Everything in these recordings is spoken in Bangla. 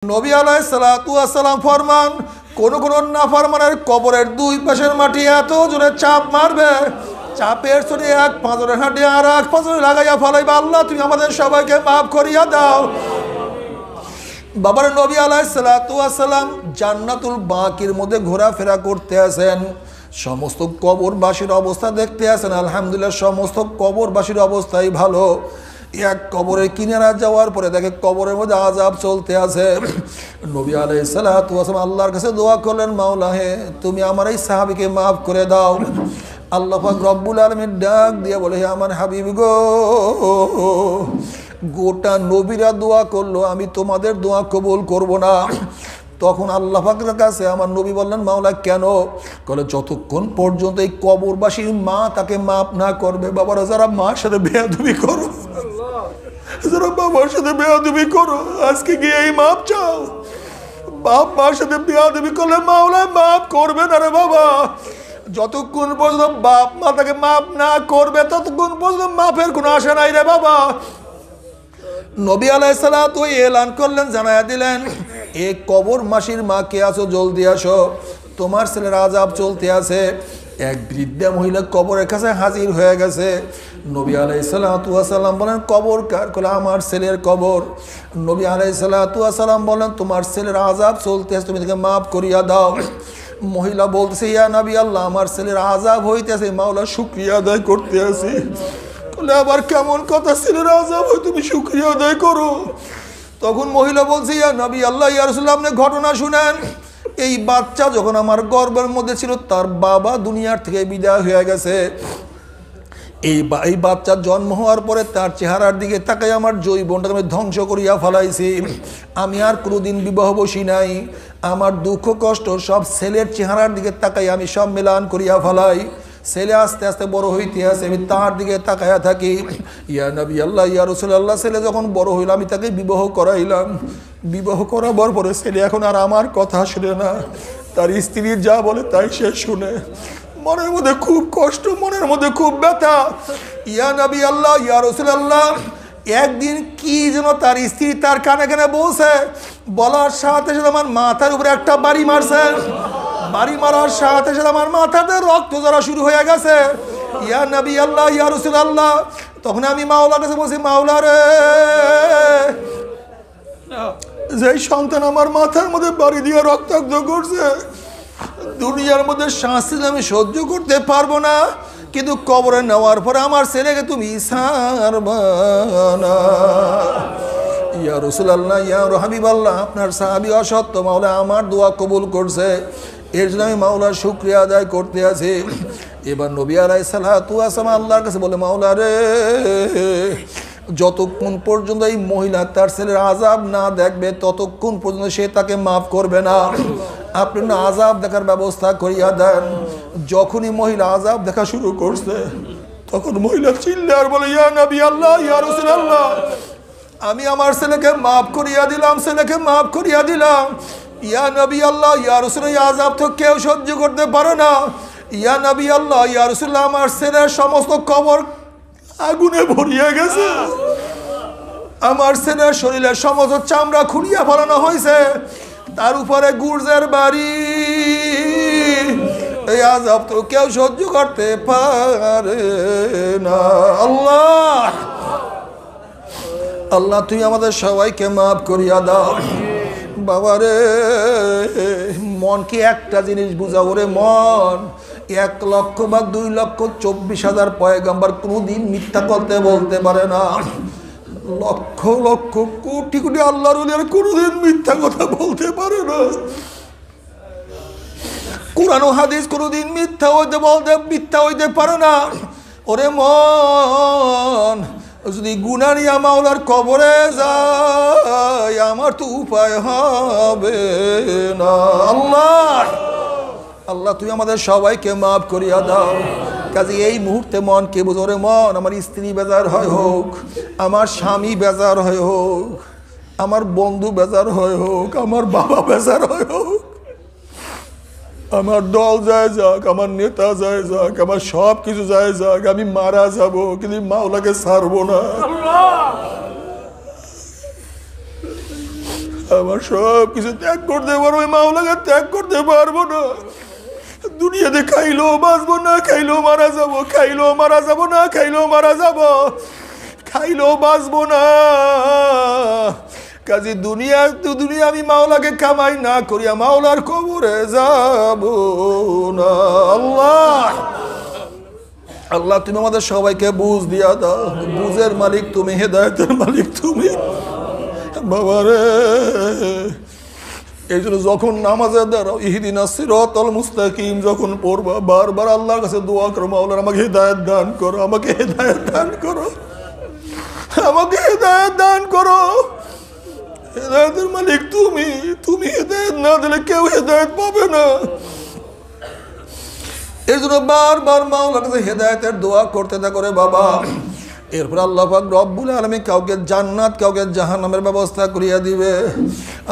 নবী আলাইহিস সালাতু ওয়াস সালাম ফরমান, কোন কোন নাফরমানের কবরের দুই পাশের মাটি এত জোরে চাপ মারবে, চাপের সরে এক পাঁজরের হাঁটে আর এক পাঁজরে লাগাইয়া ফলাইবা, আল্লাহ তুমি আমাদের সবাইকে মাফ করিয়া দাও। বাবার নবী আলাইহিস সালাতু ওয়াস সালাম জান্নাতুল বাকির মধ্যে ঘোরাফেরা করতে আছেন, সমস্ত কবরবাসীর অবস্থা দেখতে আছেন। আলহামদুলিল্লাহ সমস্ত কবরবাসীর অবস্থাই ভালো। এক কবরের কিনারা যাওয়ার পরে দেখে কবরের মধ্যে আযাব চলতে আছে। নবী আলাইহিস সালাতু ওয়াস সালাম আল্লাহর কাছে দোয়া করলেন, মাওলা হে তুমি আমার এই সাহাবীকে মাফ করে দাও। আল্লাহ পাক রব্বুল আলামিন ডাক দিয়ে বলে, হে আমার হাবিব গো, গোটা নবীরা দোয়া করলো, আমি তোমাদের দোয়া কবুল করব না। তখন আল্লাহ পাকের কাছে আমার নবী বললেন, মাওলা কেন? বলে যতক্ষণ পর্যন্ত এই কবরবাসীর মা তাকে মাফ না করবে। বাবারা যারা মার সাথে বেয়াদবি করো, যারা বাবার সাথে বেয়াদবি করো, আজকে গিয়ে এই মাপ চাও। বাপ মার সাথে বেয়াদবি করলে মাওলা মাফ করবে না রে বাবা। যতক্ষণ পর্যন্ত বাপ মা তাকে মাফ না করবে ততক্ষণ পর্যন্ত মাফের কোনো আশা নাই রে বাবা। নবী আলাইহিস সালাতু এলান করলেন, জানায়া দিলেন, এ কবর মাসির মা কে আছো, জলদি আসো, তোমার ছেলের আযাব চলতে আছে। এক বৃদ্ধা মহিলা কবরের কাছে হাজির হয়ে গেছে। নবী আলাইহিস সালাতু ওয়াস সালাম বলেন, কবর কার? বলে আমার ছেলের কবর। নবী আলাইহিস সালাতু ওয়াস সালাম বলেন, তোমার ছেলের আযাব চলতে আছে, তুমি তাকে মাফ করিয়া দাও। মহিলা বলতেছে, ইয়া নবী আল্লাহ, আমার ছেলের আযাব হইতেছে, মাওলা শুকরিয়া আদায় করতে আছি। বলে আবার কেমন কথা, ছেলের আযাব হয় তুমি শুকরিয়া আদায় করো? তখন মহিলা বলছে, ইয়া নবী আল্লাহ, ইয়া রাসূলুল্লাহ, আপনি ঘটনা শুনেন। এই বাচ্চা যখন আমার গর্ভের মধ্যে ছিল, তার বাবা দুনিয়ার থেকে বিদায় হয়ে গেছে। এই বাচ্চার জন্ম হওয়ার পরে তার চেহারার দিকে তাকাই আমার যৌবনটাকে আমি ধ্বংস করিয়া ফেলাইছি। আমি আর কোনোদিন বিবাহ বসি নাই। আমার দুঃখ কষ্ট সব ছেলের চেহারার দিকে তাকাই আমি সব মেলান করিয়া ফেলাই। ছেলে আস্তে আস্তে বড় হইতে আছে, আমি তার দিকে তাকাইয়া থাকি। ইয়া নবী আল্লাহ, ইয়া রাসূলুল্লাহ, ছেলে যখন বড় হইল আমি তাকে বিবাহ করাইলাম। বিবাহ করাবার পরে ছেলে এখন আর আমার কথা শুনে না, তার স্ত্রীর যা বলে তাই সে শুনে। মনের মধ্যে খুব কষ্ট, মনের মধ্যে খুব ব্যথা। ইয়া নবী আল্লাহ, ইয়া রাসূলুল্লাহ, একদিন কি যেন তার স্ত্রী তার কানে কানে বলছে, বলার সাথে সাথে আমার মাথার উপরে একটা বাড়ি মারছে। বাড়ি মারার সাথে সাথে আমার মাথাতে রক্ত ঝরা শুরু হয়ে গেছে। ইয়া নবী আল্লাহ, ইয়া রাসূলুল্লাহ, তখন আমি মাওলার কাছে বলছি, মাওলা রে, যে সন্তান আমার মাথার মধ্যে বাড়ি দিয়ে রক্তাক্ত করছে, দুনিয়ার মধ্যে শাস্তি আমি সহ্য করতে পারবো না, কিন্তু কবরে নেওয়ার পরে আমার ছেলেকে তুমি ছাড়বা না। ইয়া রাসূলুল্লাহ, ইয়া হাবিবাল্লাহ, আপনার সাহাবী অসত্য, মাওলা আমার দোয়া কবুল করছে, এর জন্য আমি মাওলার শুকরিয়া আদায় করতে আছি। এবার নবী আলাইহিস সালাতু ওয়াস সালাম আল্লাহর কাছে বলে, মাওলা রে, যতক্ষণ পর্যন্ত এই মহিলা তার ছেলের আযাব না দেখবে ততক্ষণ পর্যন্ত সে তাকে মাফ করবে না। আপনি না আযাব দেখার ব্যবস্থা করিয়া দেন। যখনই মহিলা আযাব দেখা শুরু করছে তখন মহিলা চিল্লে আর বলে, ইয়া নবী আল্লাহ, ইয়া রাসূলুল্লাহ, আমি আমার ছেলেকে মাফ করিয়া দিলাম, ছেলেকে মাফ করিয়া দিলাম। ইয়া নবী আল্লাহ, ইয়া রাসূলুল্লাহ, আযাব তো কেউ সহ্য করতে পারে না। ইয়া নবী আল্লাহ, ইয়া রাসূলুল্লাহ, আমার ছেলের সমস্ত কবর আগুনে ভরিয়া গেছে, আমার ছেলের শরীরের সমস্ত চামড়া খুঁড়িয়া ফেলানো হয়েছে, তার উপরে গুর্জের বাড়ি। এই আযাব তো কেউ সহ্য করতে পারে না। আল্লাহ, আল্লাহ তুই আমাদের সবাইকে মাফ করিয়া দাও। বাবারে, মনকে একটা জিনিস বুঝাও রে মন, 1 লক্ষ বা 2,24,000 পয়গম্বর কোনোদিন মিথ্যা কথা বলতে পারে না। লক্ষ লক্ষ কোটি কোটি আল্লাহর ওলিরা কোনোদিন মিথ্যা কথা বলতে পারে না। কোরআন ও হাদিস কোনোদিন মিথ্যা হইতে পারে না। ওরে মন, যদি গুনাহ নিয়ে মাওলার কবরে যায় আমার তো উপায় হবে না। আল্লাহ, আল্লাহ তুই আমাদের সবাইকে মাফ করিয়া দাও। কাজে এই মুহূর্তে মনকে বুঝো রে মন, আমার স্ত্রী বেজার হয় হোক, আমার স্বামী বেজার হয় হোক, আমার বন্ধু বেজার হয় হোক, আমার বাবা বেজার হয় হোক, আমার দল যায় যাক, আমার নেতা যায় যাক, আমার সব কিছু যায় যাক, আমি মারা যাব কিন্তু মাওলাকে ছাড়বো না। আমার সব কিছু ত্যাগ করতে পারবো, মাওলাকে ত্যাগ করতে পারবো না। দুনিয়াতে খাইলেও বাঁচবো, না খাইলেও মারা যাবো, খাইলেও মারা যাবো, না খাইলেও মারা যাবো, খাইলেও বাঁচবো না। কাজে দুনিয়া আমি মাওলাকে কামাই না করিয়া মাওলার কবরে যাব না। আল্লাহ আল্লাহ তুমি আমাদের সবাইকে বুঝ দিয়া দাও। বুঝের মালিক তুমি, হেদায়েতের মালিক তুমি বাবারে। এই জন্য যখন নামাজে দাঁড়াও ইহদিনাস সিরাতাল মুস্তাকিম যখন পড়বা, বারবার আল্লাহর কাছে দোয়া করো, মাওলা আমাকে হেদায়েত দান করো, আমাকে হেদায়েত দান করো, আমাকে হেদায়েত দান করো। হেদায়েতের মালিক তুমি, তুমি হেদায়েত না দিলে কেউ হেদায়েত পাবে না। এর জন্য বারবার মাওলার কাছে হেদায়েতের দোয়া করতে থাকো রে বাবা। এরপর আল্লাহ পাক রব্বুল আলামিন কাউকে জান্নাত কাউকে জাহান্নামের ব্যবস্থা করিয়া দিবে।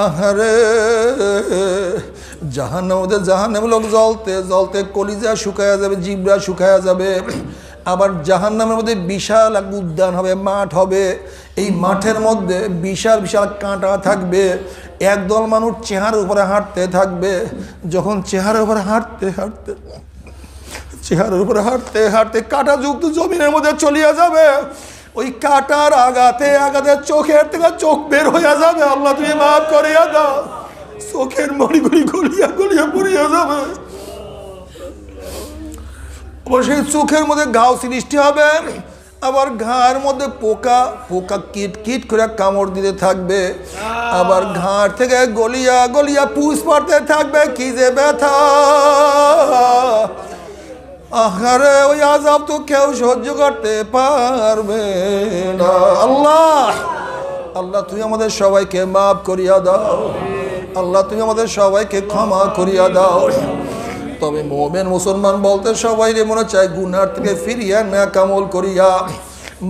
আহারে জাহান্নামের লোক জ্বলতে জ্বলতে কলিজা শুকায়া যাবে, জিব্রা শুকায়া যাবে। আবার জাহান্নামের মধ্যে বিশাল এক উদ্যান হবে, মাঠ হবে। এই মাঠের মধ্যে বিশাল বিশাল কাঁটা থাকবে। একদল মানুষ চেহারার উপরে হাঁটতে থাকবে। যখন চেহারার উপরে হাঁটতে হাঁটতে কাঁটাযুক্ত জমিনের মধ্যে চলিয়া যাবে, ওই কাঁটার আঘাতে চোখের থেকে চোখ বের হইয়া যাবে। আল্লাহ তুমি মাফ করিয়া দাও। চোখের মণিগুলি গলিয়া গলিয়া পড়িয়া যাবে। সেই চোখের মধ্যে ঘাও সৃষ্টি হবে। আবার ঘাড়ের মধ্যে পোকা কিট কিট করে কামড় দিতে থাকবে। আবার ঘাড় থেকে গলিয়া গলিয়া পুষ পড়তে থাকবে। কি যে ব্যথা! আহারে ওই আযাব তো কেউ সহ্য করতে পারবে না। আল্লাহ তুমি আমাদের সবাইকে মাফ করিয়া দাও। আল্লাহ তুমি আমাদের সবাইকে ক্ষমা করিয়া দাও। তবে মুমিন মুসলমান বলতে সবাই মনে চায় গুনার থেকে ফিরিয়া নেক আমল করিয়া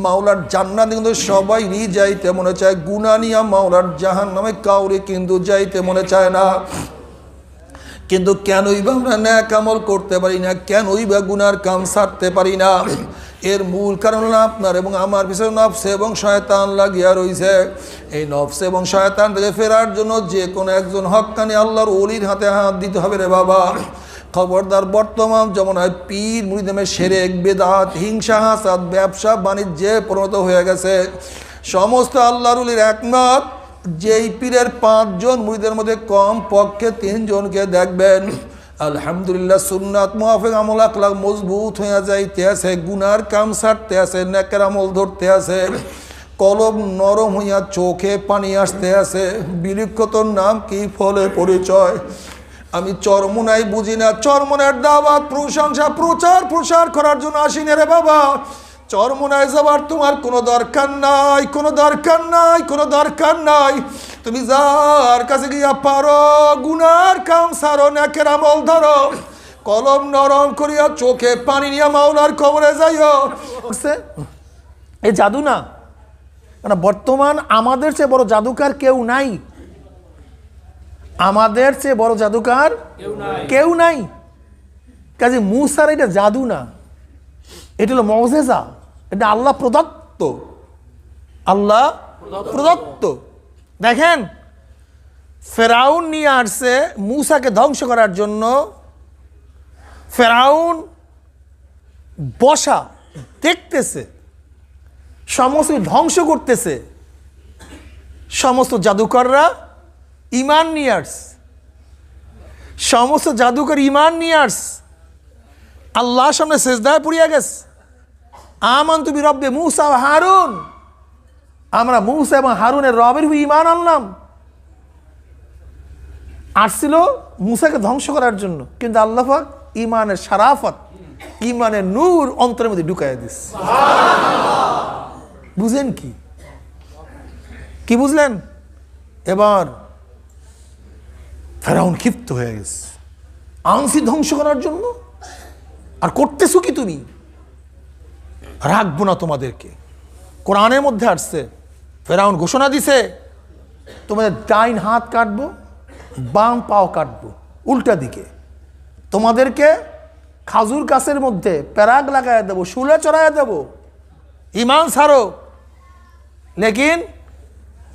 মাওলার জান্নাতে কিন্তু সবাইরই যাইতে মনে চায়। গুনাহ নিয়া মাওলার জাহান্নামে কাউরে কিন্তু যাইতে মনে চায় না। কিন্তু কেনই বা আমরা নেক আমল করতে পারি না, কেনই বা গুনার কাম ছাড়তে পারি না? এর মূল কারণ হলো আপনার এবং আমার পিছনে নফস এবং শয়তান লাগিয়া রয়েছে। এই নফস এবং শয়তান থেকে ফেরার জন্য যে কোনো একজন হক্কানি আল্লাহর ওলির হাতে হাত দিতে হবে রে বাবা। খবরদার, বর্তমান জমানায় পীর মুরিদের শিরক বিদআত হিংসা হাসাদ ব্যবসা বাণিজ্যে পরিণত হয়ে গেছে। সমস্ত আল্লাহর ওলির একমত, যেই পীরের 5 জন মুরিদের মধ্যে কম পক্ষে 3 জনকে দেখবেন আলহামদুলিল্লাহ সুন্নাত মুআফিক আমল আখলাক মজবুত হয়ে যাইতে আছে, গুনার কাম ছাড়তে আছে, নেকের আমল ধরতে আছে, কলব নরম হইয়া চোখে পানি আসতে আছে। বিলিক্ষতর নাম কি, ফলে পরিচয়। আমি চরমোনাই বুঝি না, চরমোনার দাওয়াত প্রশংসা প্রচার প্রসার করার জন্য আসি না রে বাবা। চরমোনায় যাবার তোমার কোনো দরকার নাই, কোনো দরকার নাই, কোনো দরকার নাই। তুমি যার কাছে গিয়া পারো গুনার কাম সারো, নেকের আমল ধরো, কলম নরম করিয়া চোখে পানি নিয়ে মাওলার কবরে যাইও। এই জাদু না, মানে বর্তমান আমাদের চেয়ে বড় জাদুকার কেউ নাই। আমাদের চেয়ে বড় জাদুকার কেউ নাই। কাজে মুসার এটা জাদু না, এটা হলো মুজিজা। এটা আল্লাহ প্রদত্ত, আল্লাহ প্রদত্ত। দেখেন, ফেরাউন নিয়ে আসছে মুসাকে ধ্বংস করার জন্য। ফেরাউন বসা দেখতেছে, সমস্ত ধ্বংস করতেছে। সমস্ত জাদুকররা ইমান নিয়ে আসছে, সমস্ত জাদুকর ইমান নিয়ে আসছে, আল্লাহর সামনে সেজদায় পড়িয়া গেছে। আমানতু বিরব্বি মূসা ওয়া হারুন, আমরা মূসা এবং হারুনের রবের উপর ঈমান আনলাম। আসছিল মূসাকে ধ্বংস করার জন্য, কিন্তু আল্লাহ পাক ঈমানের শারাফত, ঈমানের নূর অন্তরের মধ্যে ঢুকাইয়া দিয়েছে। বুঝলেন কি বুঝলেন? এবার ফেরাউন ক্ষিপ্ত হয়ে গেছে, আনছি ধ্বংস করার জন্য, আর করতেছো কি তুমি? রাখবো না তোমাদেরকে। কোরআনের মধ্যে আসছে, ফেরাউন ঘোষণা দিছে, তোমাদের ডাইন হাত কাটবো, বাম পাও কাটবো, উল্টা দিকে। তোমাদেরকে খাজুর গাছের মধ্যে প্যারাগ লাগাইয়া দেবো, শুলে চড়াইয়া দেবো, ইমান ছাড়ো। লেকিন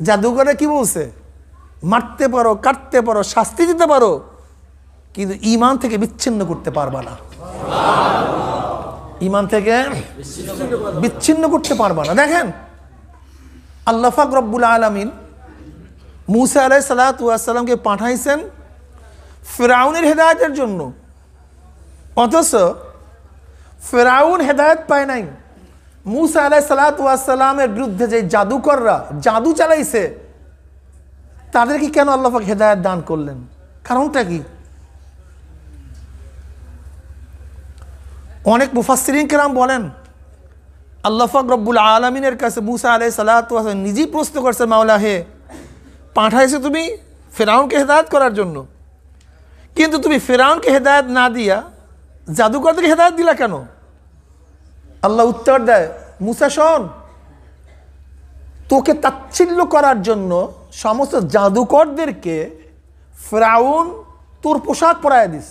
জাদুঘরে কি বলছে? মারতে পারো, কাটতে পারো, শাস্তি দিতে পারো, কিন্তু ঈমান থেকে বিচ্ছিন্ন করতে পারবা না। ঈমান থেকে বিচ্ছিন্ন করতে পারবা না। দেখেন আল্লাহ পাক রব্বুল আলামিন মূসা আলাইহিস সালাতু ওয়াস সালামকে পাঠাইছেন ফিরআউনের হেদায়েতের জন্য, অথচ ফিরআউন হেদায়েত পায় নাই। মূসা আলাইহিস সালাতু ওয়াস সালামের বিরুদ্ধে যে জাদুকররা জাদু চালাইছে, তাদেরকে কেন আল্লাহ পাক হেদায়েত দান করলেন? কারণটা কি? অনেক মুফাসসিরিন কেরাম বলেন আল্লাহ পাক রব্বুল আলামিনের কাছে মূসা আলাইহিস সালাতু ওয়াস সালাম নিজেই প্রশ্ন করছেন, মাওলা হে, পাঠাইছো তুমি ফিরআউনকে হেদায়েত করার জন্য, কিন্তু তুমি ফিরআউনকে হেদায়েত না দিয়া জাদুকরদেরকে হেদায়েত দিলা কেন? আল্লাহ উত্তর দেয়, মূসা শোন, তোকে তাচ্ছিল্য করার জন্য সমস্ত জাদুকরদেরকে ফিরআউন তোর পোশাক পরায় দিস,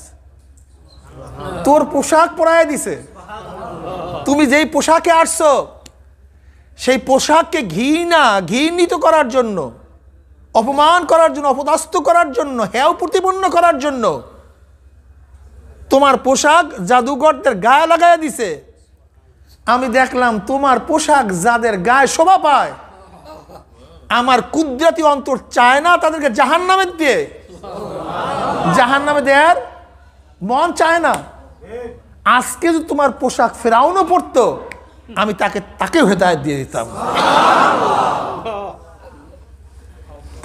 তোর পোশাক পরায় দিছে। তুমি যেই পোশাকে আসছো সেই পোশাককে ঘৃণিত করার জন্য, অপমান করার জন্য, অপদস্থ করার জন্য, হেয় প্রতিপন্ন করার জন্য তোমার পোশাক জাদুকরদের গায়ে লাগাইয়া দিছে। আমি দেখলাম তোমার পোশাক যাদের গায়ে শোভা পায়, আমার কুদরতি অন্তর চায় না তাদেরকে জাহান্নামে দিয়ে, জাহান্নামে দেয়ার মন চায় না। আজকে যদি তোমার পোশাক ফিরআউনও পরতো, আমি তাকেও হেদায়েত দিয়ে দিতাম।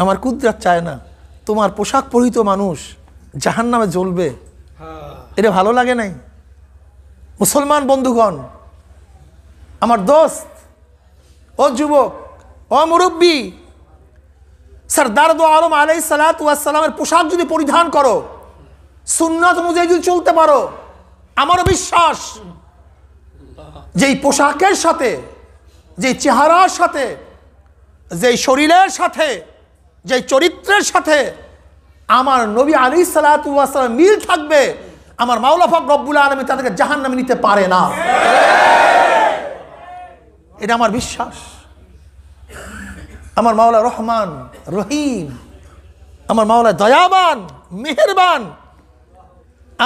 আমার কুদরত চায় না তোমার পোশাক পরিহিত মানুষ জাহান্নামে জ্বলবে, এটা ভালো লাগে নাই। মুসলমান বন্ধুগণ, আমার দোস্ত, ও যুবক, ও মুরব্বী, সরদার দো আলম আলাইহিস সালাতু ওয়াস সালামের পোশাক যদি পরিধান করো, সুন্নাত অনুযায়ী যদি চলতে পারো, আমারও বিশ্বাস যেই পোশাকের সাথে, যেই চেহারার সাথে, যেই শরীরের সাথে, যেই চরিত্রের সাথে আমার নবী আলাইহিস সালাতু ওয়াস সালাম মিল থাকবে, আমার মাওলা পাক রব্বুল আলামিন তাদেরকে জাহান্নামে নিতে পারে না। এটা আমার বিশ্বাস। আমার মাওলা রহমান রহিম, আমার মাওলা দয়াবান মেহেরবান।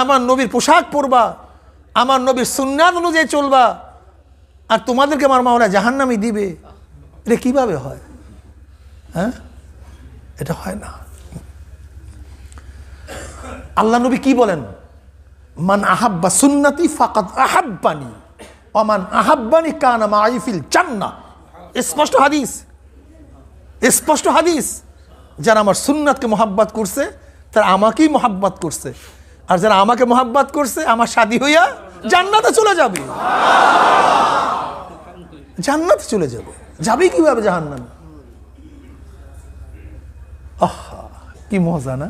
আমার নবীর পোশাক পরবা, আমার নবীর সুন্নাত অনুযায়ী চলবা, আর তোমাদেরকে আমার মাওলা জাহান্নামে দিবে, এটা কিভাবে হয়? হ্যাঁ, এটা হয় না। আল্লাহ নবী কি বলেন? মান আহাব্বা সুন্নতি ফাকাদ আহাব্বানি ওয়া মান আহাব্বানি কানা মাই ফিল জান্নাহ। স্পষ্ট হাদিস, স্পষ্ট হাদিস। যারা আমার সুন্নাতকে মোহাব্বত করছে তারা আমাকেই মোহাব্বত করছে, আর যারা আমাকে মোহাব্বত করছে আমার সাথী হইয়া জান্নাতে চলে যাবে। জান্নাতে চলে যাবে, যাবে কিভাবে জাহান্নামে? আহা, কি মজা না?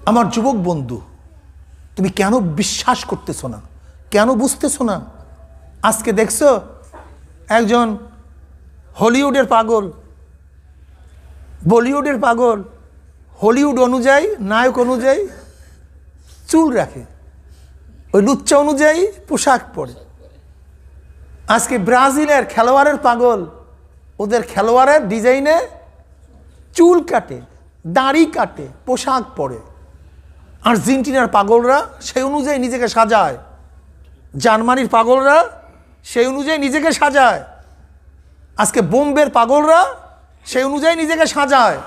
আমার যুবক বন্ধু, তুমি কেন বিশ্বাস করতেছো না? কেন বুঝতেছো না? আজকে দেখছো একজন হলিউডের পাগল, বলিউডের পাগল, হলিউড অনুযায়ী, নায়ক অনুযায়ী চুল রাখে, ওই লুচ্চা অনুযায়ী পোশাক পরে। আজকে ব্রাজিলের খেলোয়াড়ের পাগল, ওদের খেলোয়াড়ের ডিজাইনে চুল কাটে, দাড়ি কাটে, পোশাক পরে। আর্জেন্টিনার পাগলরা সেই অনুযায়ী নিজেকে সাজায়, জার্মানির পাগলরা সেই অনুযায়ী নিজেকে সাজায়, আজকে বোম্বের পাগলরা সেই অনুযায়ী নিজেকে সাজায়,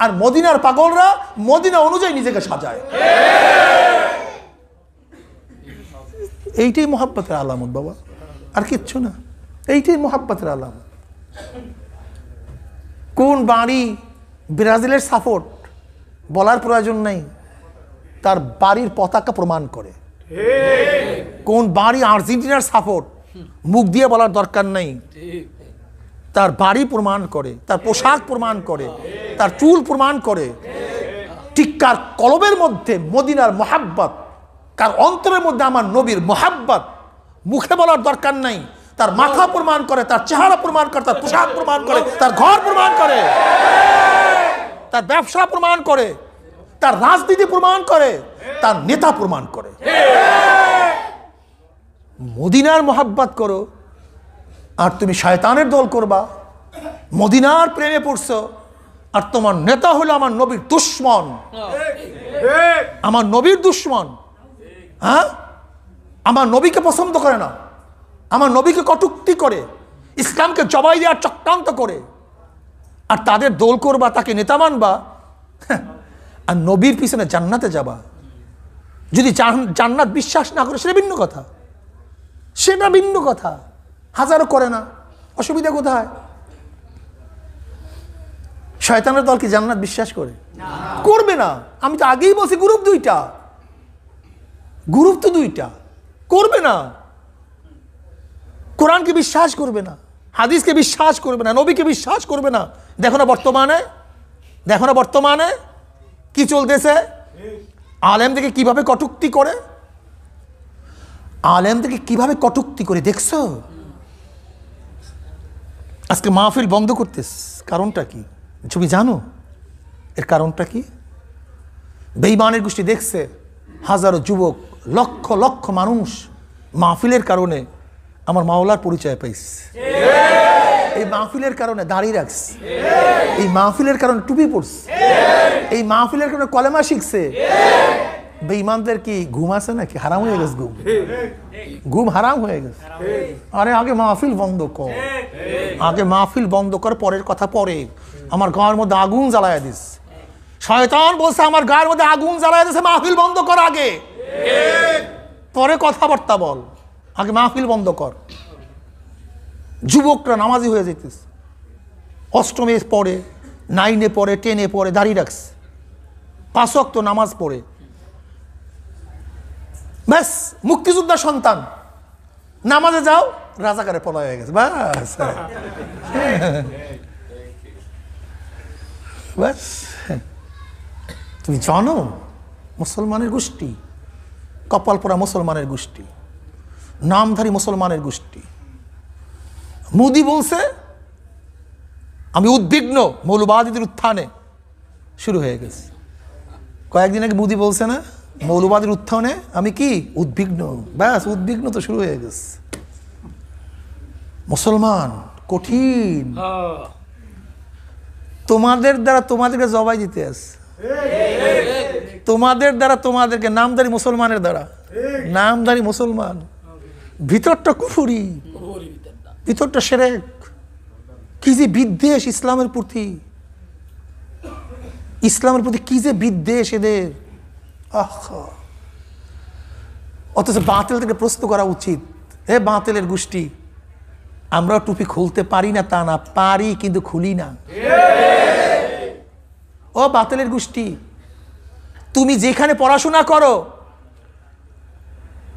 আর মদিনার পাগলরা মদিনা অনুযায়ী নিজেকে সাজায়। এইটাই মোহাব্বতের আলামত বাবা, আর কিচ্ছু না। এইটাই মোহাব্বতের আলামত। কোন বাড়ি ব্রাজিলের সাপোর্ট বলার প্রয়োজন নেই, তার বাড়ির পতাকা প্রমাণ করে। কোন বাড়ি আর্জেন্টিনার সাপোর্ট মুখ দিয়ে বলার দরকার নেই, তার বাড়ি প্রমাণ করে, তার পোশাক প্রমাণ করে, তার চুল প্রমাণ করে। ঠিক কার কলবের মধ্যে মদিনার মোহাব্বত, কার অন্তরের মধ্যে আমার নবীর মোহাব্বত, মুখে বলার দরকার নাই, তার মাথা প্রমাণ করে, তার চেহারা প্রমাণ করে, তার পোশাক প্রমাণ করে, তার ঘর প্রমাণ করে, তার ব্যবসা প্রমাণ করে, তার রাজনীতি প্রমাণ করে, তার নেতা প্রমাণ করে। মদিনার মোহাব্বত করো আর তুমি শয়তানের দল করবা। মদিনার প্রেমে পড়ছো আর তোমার নেতা হলো আমার নবীর দুশ্মন, আমার নবীর দুশ্মন। হ্যাঁ, আমার নবীকে পছন্দ করে না, আমার নবীকে কটূক্তি করে, ইসলামকে জবাই দেওয়ার চক্রান্ত করে, আর তাদের দোল করবা, তাকে নেতা মানবা, আর নবীর পিছনে জান্নাতে যাবা। যদি জান্নাত বিশ্বাস না করে সেটা ভিন্ন কথা, সেটা ভিন্ন কথা। হাজারো করে না, অসুবিধা কোথায়? শয়তানের দল কি জান্নাত বিশ্বাস করে? করবে না। আমি তো আগেই বলছি গ্রুপ দুইটা, গ্রুপ তো দুইটা, করবে না। কোরআনকে বিশ্বাস করবে না, হাদিসকে বিশ্বাস করবে না, নবীকে বিশ্বাস করবে না। দেখো না বর্তমানে কি চলতেছে? আলেমদেরকে কিভাবে কটূক্তি করে, আলেমদেরকে কিভাবে কটূক্তি করে দেখছো? আজকে মাহফিল বন্ধ করতেছ, কারণটা কি তুমি জানো? এর কারণটা কি? বেঈমানের গোষ্ঠী দেখছে হাজারো যুবক, লক্ষ লক্ষ মানুষ মাহফিলের কারণে আমার মাওলার পরিচয় পাইছে, এই মাহফিলের কারণে দাড়ি রাখছে, এই মাহফিলের কারণে টুপি পড়ছে, এই মাহফিলের কারণে কলেমা শিখছে। বেঈমানদের কি ঘুম আছে নাকি? হারাম হয়ে গেছে ঘুম হারাম হয়ে গেছে। আরে আগে মাহফিল বন্ধ কর, আগে মাহফিল বন্ধ কর, পরের কথা পরে। আমার গায়ের মধ্যে আগুন জ্বালায় দিস, শয়তান বলছে আমার গায়ের মধ্যে আগুন জ্বালায় দিছে, মাহফিল বন্ধ কর আগে, পরে কথাবার্তা বল, আগে মাহফিল বন্ধ কর। যুবকরা নামাজি হয়ে যেতেছে, অষ্টমে পড়ে, 9-এ পড়ে, 10-এ পড়ে, দাঁড়িয়ে রাখছে, 5 ওয়াক্ত নামাজ পড়ে, ব্যাস মুক্তিযোদ্ধার সন্তান, নামাজে যাও রাজাকারে পলা হয়ে গেছে, ব্যাস ব্যাস। তুমি জানো মুসলমানের গোষ্ঠী, কপাল পোড়া মুসলমানের গোষ্ঠী, নামধারী মুসলমানের গোষ্ঠী। মোদি বলছে আমি উদ্বিগ্ন মৌলবাদীদের উত্থানে, শুরু হয়ে গেছে। কয়েকদিন আগে মোদি বলছে না মৌলবাদীর উত্থানে আমি কি উদ্বিগ্ন, ব্যাস উদ্বিগ্ন তো শুরু হয়ে গেছে। মুসলমান কঠিন, তোমাদের দ্বারা তোমাদেরকে জবাই দিতে আছে, তোমাদের দ্বারা তোমাদেরকে, নামধারী মুসলমানের দ্বারা, নামধারী মুসলমান, ভিতরটা কুফুরি, ভিতরটা শিরক। কি যে বিদ্বেষ ইসলামের প্রতি, ইসলামের প্রতি কি যে বিদ্বেষ এদের। অথচ বাতিল থেকে প্রশ্ন করা উচিত, হে বাতিলের গোষ্ঠী, আমরা টুপি খুলতে পারি না তা না, পারি কিন্তু খুলি না। ও বাতিলের গোষ্ঠী, তুমি যেখানে পড়াশোনা করো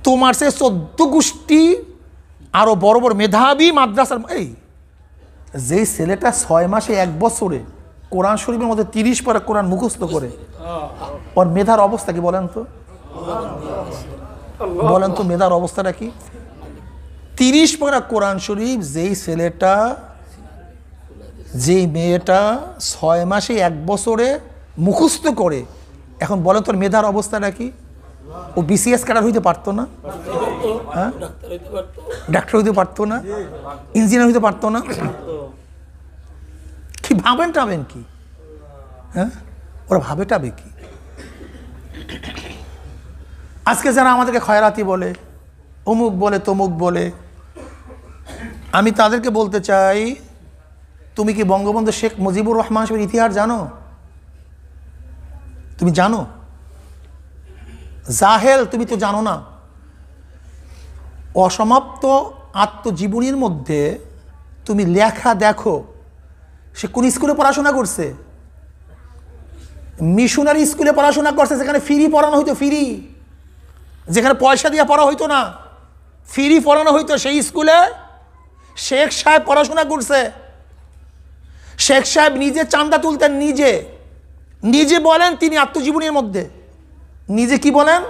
তোমার সে 14 গোষ্ঠী আরো বড় বড় মেধাবী মাদ্রাসার, এই যে ছেলেটা 6 মাসে 1 বছরে কোরআন শরীফের মধ্যে 30 পারা কোরআন মুখস্থ করে, ওর মেধার অবস্থা কি বলেন তো? বলেন তো মেধার অবস্থাটা কি? 30 পারা কোরআন শরীফ যেই ছেলেটা, যেই মেয়েটা 6 মাসে 1 বছরে মুখস্থ করে, এখন বলেন তোর মেধার অবস্থাটা কি? ও বিসিএস ক্যাডার হইতে পারতো না? হ্যাঁ, ডাক্তার হইতে পারতো না? ইঞ্জিনিয়ার হইতে পারতো না? কি ভাবেন টাবেন কি? হ্যাঁ, ওরা ভাবে টাবে কি? আজকে যারা আমাদেরকে খয়রাতি বলে, অমুক বলে, তমুক বলে, আমি তাদেরকে বলতে চাই, তুমি কি বঙ্গবন্ধু শেখ মুজিবুর রহমান সাহেবের ইতিহাস জানো? তুমি জানো? জাহেল, তুমি তো জানো না। অসমাপ্ত আত্মজীবনীর মধ্যে তুমি লেখা দেখো, সে কোন স্কুলে পড়াশোনা করছে? মিশনারি স্কুলে পড়াশোনা করছে, যেখানে ফ্রি পড়ানো হইতো, ফ্রি, যেখানে পয়সা দিয়ে পড়া হইতো না, ফ্রি পড়ানো হইতো, সেই স্কুলে শেখ সাহেব পড়াশোনা করছে। শেখ সাহেব নিজে চাঁদা তুলতেন, নিজে নিজে বলেন তিনি আত্মজীবনীর মধ্যে, নিজে কি বলেন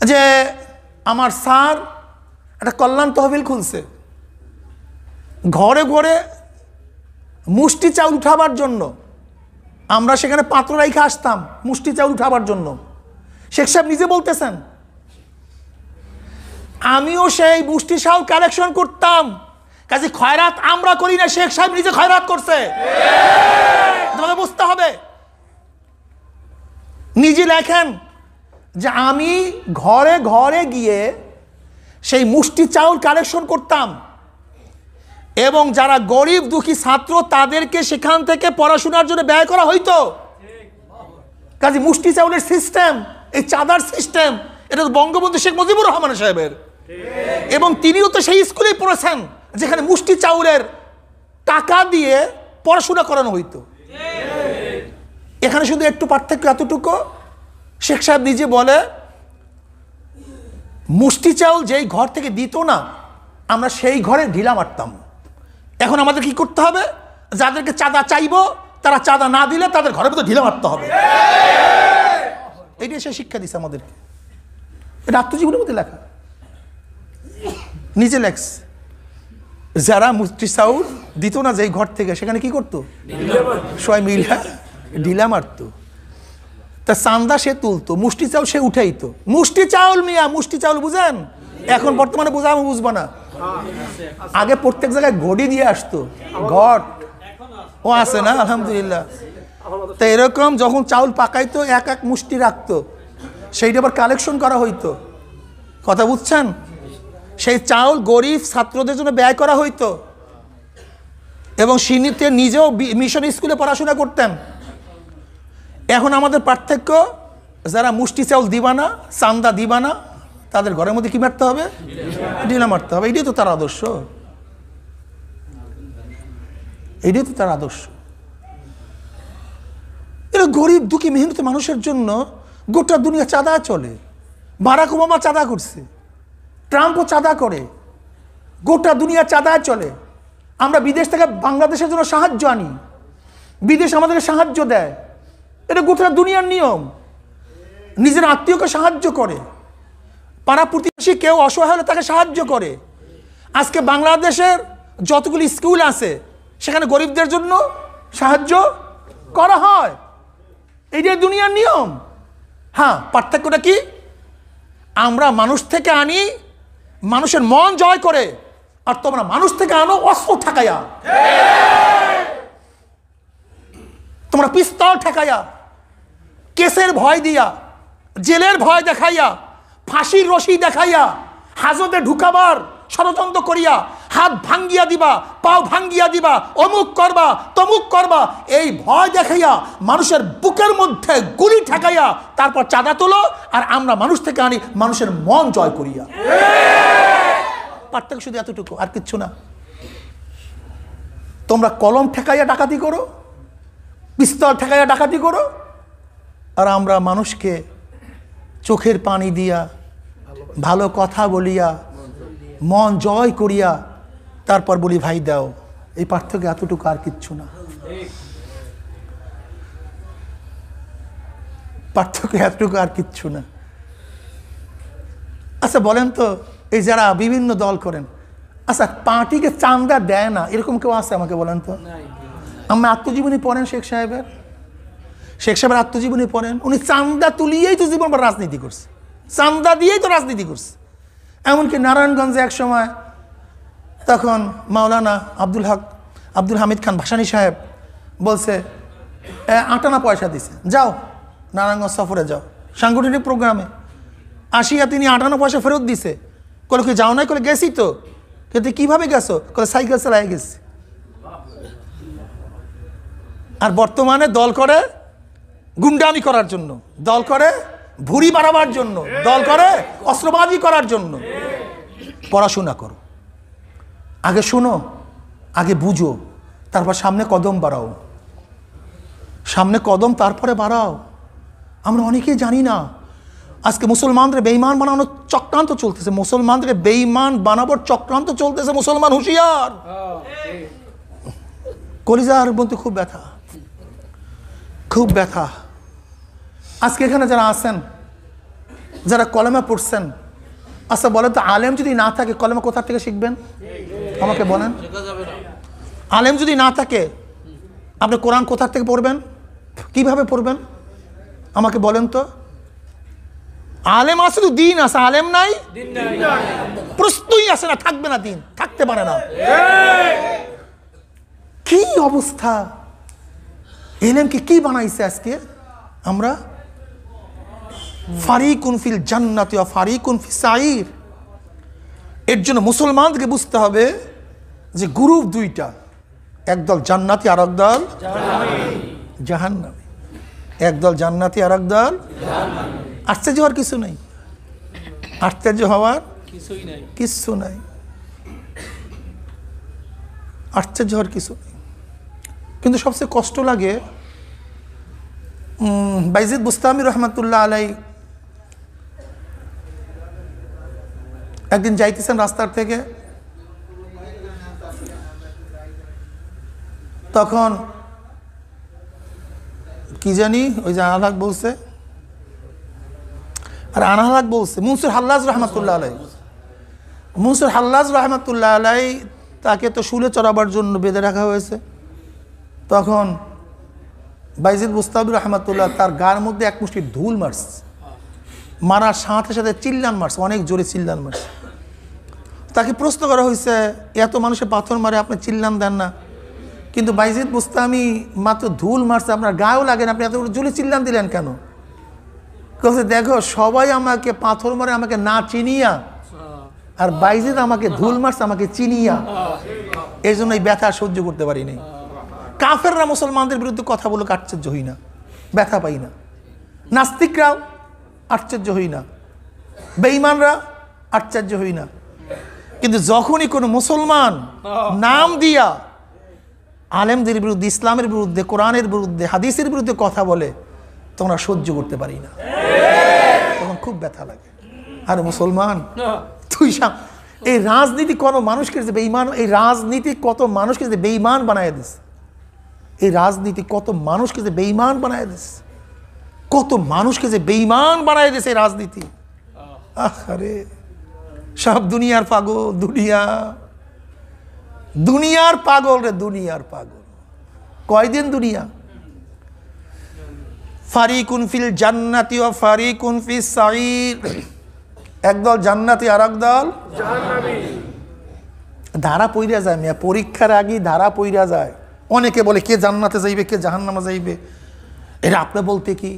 যে আমার স্যার একটা কল্যাণ তহবিল খুলছে, ঘরে ঘরে মুষ্টি চাউল উঠাবার জন্য আমরা সেখানে পাত্র রাইখে আসতাম মুষ্টি চাউল উঠাবার জন্য। শেখ সাহেব নিজে বলতেছেন আমিও সেই মুষ্টি চাউল কালেকশন করতাম, কাজে খয়রাত আমরা করি না, শেখ সাহেব নিজে খয়রাত করছে। তোমাকে বুঝতে হবে। নিজে লেখেন যে আমি ঘরে ঘরে গিয়ে সেই মুষ্টি চাউল কালেকশন করতাম এবং যারা গরিব দুঃখী ছাত্র তাদেরকে সেখান থেকে পড়াশোনার জন্য ব্যয় করা হইতো। কাজে মুষ্টি চাউলের সিস্টেম, এই চাঁদার সিস্টেম, এটা তো বঙ্গবন্ধু শেখ মুজিবুর রহমান সাহেবের, এবং তিনিও তো সেই স্কুলেই পড়েছেন যেখানে মুষ্টি চাউলের টাকা দিয়ে পড়াশোনা করানো হইতো। এখানে শুধু একটু পার্থক্য এতটুকু, শেখ সাহেব নিজে বলে মুষ্টি চাউল যেই ঘর থেকে দিত না আমরা সেই ঘরে ঢিলা মারতাম। এখন আমাদের কি করতে হবে? যাদেরকে চাঁদা চাইবো তারা চাঁদা না দিলে তাদের ঘরের ভিতরে ঢিলা মারতে হবে। এইটাই সে শিক্ষা দিচ্ছে আমাদেরকে। এটা আত্মজীবনের মধ্যে লেখা, নিজে লেখস। যারা মুষ্টি চাউল দিত না যেই ঘর থেকে, সেখানে কি করতো? সবাই মিলা ঢিলা মারতো। তা চান্দা সে তুলতো, মুষ্টি চাউল সে উঠাইতো। মুষ্টি চাউল মিয়া, মুষ্টি চাউল বুঝেন? এখন বর্তমানে আমি বুঝবো না। আগে প্রত্যেক জায়গায় ঘড়ি দিয়ে আসতো, ঘট ও আছে না আলহামদুলিল্লাহ। তা এরকম যখন চাউল পাকাইতো এক এক মুষ্টি রাখতো, সেইটা আবার কালেকশন করা হইতো। কথা বুঝছেন? সেই চাউল গরিব ছাত্রদের জন্য ব্যয় করা হইতো এবং সিনিতে নিজেও মিশন স্কুলে পড়াশোনা করতেন। এখন আমাদের পার্থক্য, যারা মুষ্টি চাউল দিবা না, চান্দা দিবা না, তাদের ঘরের মধ্যে কি মারতে হবে? ঢিলা মারতে হবে। এটাই তো তার আদর্শ, এটাই তো তার আদর্শ। এরা গরিব দুঃখী মেহনতি মানুষের জন্য গোটা দুনিয়া চাঁদা চলে। বারাক ওবামা চাঁদা করছে, ট্রাম্পও চাঁদা করে, গোটা দুনিয়া চাঁদা চলে। আমরা বিদেশ থেকে বাংলাদেশের জন্য সাহায্য আনি, বিদেশ আমাদেরকে সাহায্য দেয়। এটা গোটা দুনিয়ার নিয়ম। নিজের আত্মীয়কে সাহায্য করে, পাড়া প্রতিবেশী কেউ অসহায় হলে তাকে সাহায্য করে। আজকে বাংলাদেশের যতগুলি স্কুল আছে সেখানে গরিবদের জন্য সাহায্য করা হয়। এইটাই দুনিয়ার নিয়ম। হ্যাঁ, পার্থক্যটা কি? আমরা মানুষ থেকে আনি মানুষের মন জয় করে, আর তোমরা মানুষ থেকে আনো অস্ত্র ঠেকাইয়া, তোমরা পিস্তল ঠেকাইয়া, কেসের ভয় দিয়া, জেলের ভয় দেখাইয়া, ফাঁসির রশি দেখাইয়া, হাজতে ঢুকাবার ষড়যন্ত্র করিয়া হাত ভাঙ্গিয়া দিবা, পাও ভাঙ্গিয়া দিবা, অমুক করবা তমুক করবা, এই ভয় দেখাইয়া মানুষের বুকের মধ্যে গুলি ঠেকাইয়া তারপর চাঁদা তোলো। আর আমরা মানুষ থেকে আনি মানুষের মন জয় করিয়া। পার্থক্য শুধু এতটুকু, আর কিচ্ছু না। তোমরা কলম ঠেকাইয়া ডাকাতি করো, পিস্তল ঠেকাইয়া ডাকাতি করো, আর আমরা মানুষকে চোখের পানি দিয়া, ভালো কথা বলিয়া, মন জয় করিয়া তারপর বলি ভাই দাও। এই পার্থক্য এতটুকু, আর কিচ্ছু না। পার্থক্য এতটুকু, আর কিচ্ছু না। আচ্ছা বলেন তো, এই যারা বিভিন্ন দল করেন, আচ্ছা পার্টিকে চাঁদা দেয় না এরকম কেউ আছে? আমাকে বলেন তো। আমরা আত্মজীবনী পড়েন শেখ সাহেবের, শেখ সাহেবের আত্মজীবনী পড়েন। উনি চাঁদা তুলিয়েই তো জীবন রাজনীতি করছে, চাঁদা দিয়েই তো রাজনীতি করছে। এমনকি নারায়ণগঞ্জে এক সময় তখন মাওলানা আব্দুল হামিদ খান ভাসানী সাহেব বলছে 58 পয়সা দিছে, যাও নারায়ণগঞ্জ সফরে যাও, সাংগঠনিক প্রোগ্রামে। আসিয়া তিনি 58 পয়সা ফেরত দিছে। কলে কি যাও নাই? কলে গেছি তো। কিন্তু কীভাবে গেছো? কলে সাইকেল চালাই গেছি। আর বর্তমানে দল করে গুন্ডামি করার জন্য, দল করে ভুঁড়ি বাড়াবার জন্য, দল করে অস্ত্রবাজি করার জন্য। পড়াশোনা করো, আগে শোনো, আগে বুঝো, তারপর সামনে কদম বাড়াও, সামনে কদম তারপরে বাড়াও। আমরা অনেকেই জানি না আজকে মুসলমানদের বেঈমান বানানোর চক্রান্ত চলতেছে, মুসলমানদের বেঈমান বানাবার চক্রান্ত চলতেছে। মুসলমান হুঁশিয়ার। কলিজার বলতে খুব ব্যথা, খুব ব্যথা। আজকে এখানে যারা আছেন, যারা কলেমা পড়ছেন, আচ্ছা বলেন তো, আলেম যদি না থাকে কলেমা কোথা থেকে শিখবেন? আমাকে বলেন। আলেম যদি না থাকে আপনি কোরআন কোথা থেকে পড়বেন? কিভাবে পড়বেন? আমাকে বলেন তো। আলেম আছে তো দিন আছে, আলেম নাই। প্রশ্নই আসে না, থাকবে না দিন, থাকতে পারে না। কি অবস্থা! এলেমকে কি বানাইছে আজকে আমরা? ফারিকুন ফিল জান্নাতি ওয়া ফারিকুন ফিস সাঈর। এর জন্য মুসলমানকে বুঝতে হবে যে গ্রুপ দুইটা, একদল জান্নাতি আর একদল জাহান্নামী। একদল জান্নাতি আর একদল জাহান্নামী। আশ্চর্য হওয়ার কিছু নাই, আশ্চর্য হওয়ার কিছু নাই, আশ্চর্য হওয়ার কিছু নেই। কিন্তু সবচেয়ে কষ্ট লাগে, বাইজিদ বুস্তামি রহমাতুল্লাহ আলাই একদিন যাইতেছেন রাস্তার থেকে, তখন কি জানি ওই যে আনাহাক বলছে, আর আনাহাক বলছে মনসুর হাল্লাজ রহমাতুল্লাহ আলাই। মনসুর হাল্লাজ রহমাতুল্লাহ আলাই তাকে তো শুলে চড়াবার জন্য বেঁধে রাখা হয়েছে। তখন বাইজিদ বুস্তামি রহমাতুল্লাহ তার গার মধ্যে এক মুষ্টি ধুল মারছে, মারার সাথে সাথে চিল্লান মারছে, অনেক জোরে চিল্লান মারছে। তাকে প্রশ্ন করা হয়েছে, এত মানুষের পাথর মারে আপনি চিল্লান দেন না, কিন্তু বাইজিদ বুস্তামি মাত্র ধুল মারছে, আপনার গায়েও লাগে না, আপনি এত জোরে চিল্লান দিলেন কেন? বলছে দেখো সবাই আমাকে পাথর মারে আমাকে না চিনিয়া, আর বাইজিদ আমাকে ধুল মারছে আমাকে চিনিয়া, এই জন্য এই ব্যথা সহ্য করতে পারিনি। কাফেররা মুসলমানদের বিরুদ্ধে কথা বলে আশ্চর্য হই না, ব্যথা পাই না। নাস্তিকরাও আশ্চর্য হই না, বেঈমানরা আশ্চর্য হই না। কিন্তু যখনই কোনো মুসলমান নাম দিয়া আলেমদের বিরুদ্ধে, ইসলামের বিরুদ্ধে, কোরআনের বিরুদ্ধে, হাদিসের বিরুদ্ধে কথা বলে, তোমরা সহ্য করতে পারি না, তখন খুব ব্যথা লাগে। আর মুসলমান তুই এই রাজনীতি কত মানুষকে বেঈমান, এই রাজনীতি কত মানুষকে বেঈমান বানায় দিস, এই রাজনীতি কত মানুষকে যে বেঈমান বানায় দিস, কত মানুষকে যে বেঈমান বানায় দিস এই রাজনীতি। আরে সব দুনিয়ার পাগল, দুনিয়ার পাগল রে, দুনিয়ার পাগল। কয়দিন দুনিয়া? ফারিকুন ফিল জান্নাতি ওয়া ফারিকুন ফিস সাঈর। একদল জান্নাতি আর একদল জাহান্নামী। ধারা পইরা যায় মিয়া, পরীক্ষার আগে ধারা পইরা যায়। অনেকে বলে কে জান্নাতে যাইবে কে জাহান্নামে যাইবে, এটা আপনি বলতে কি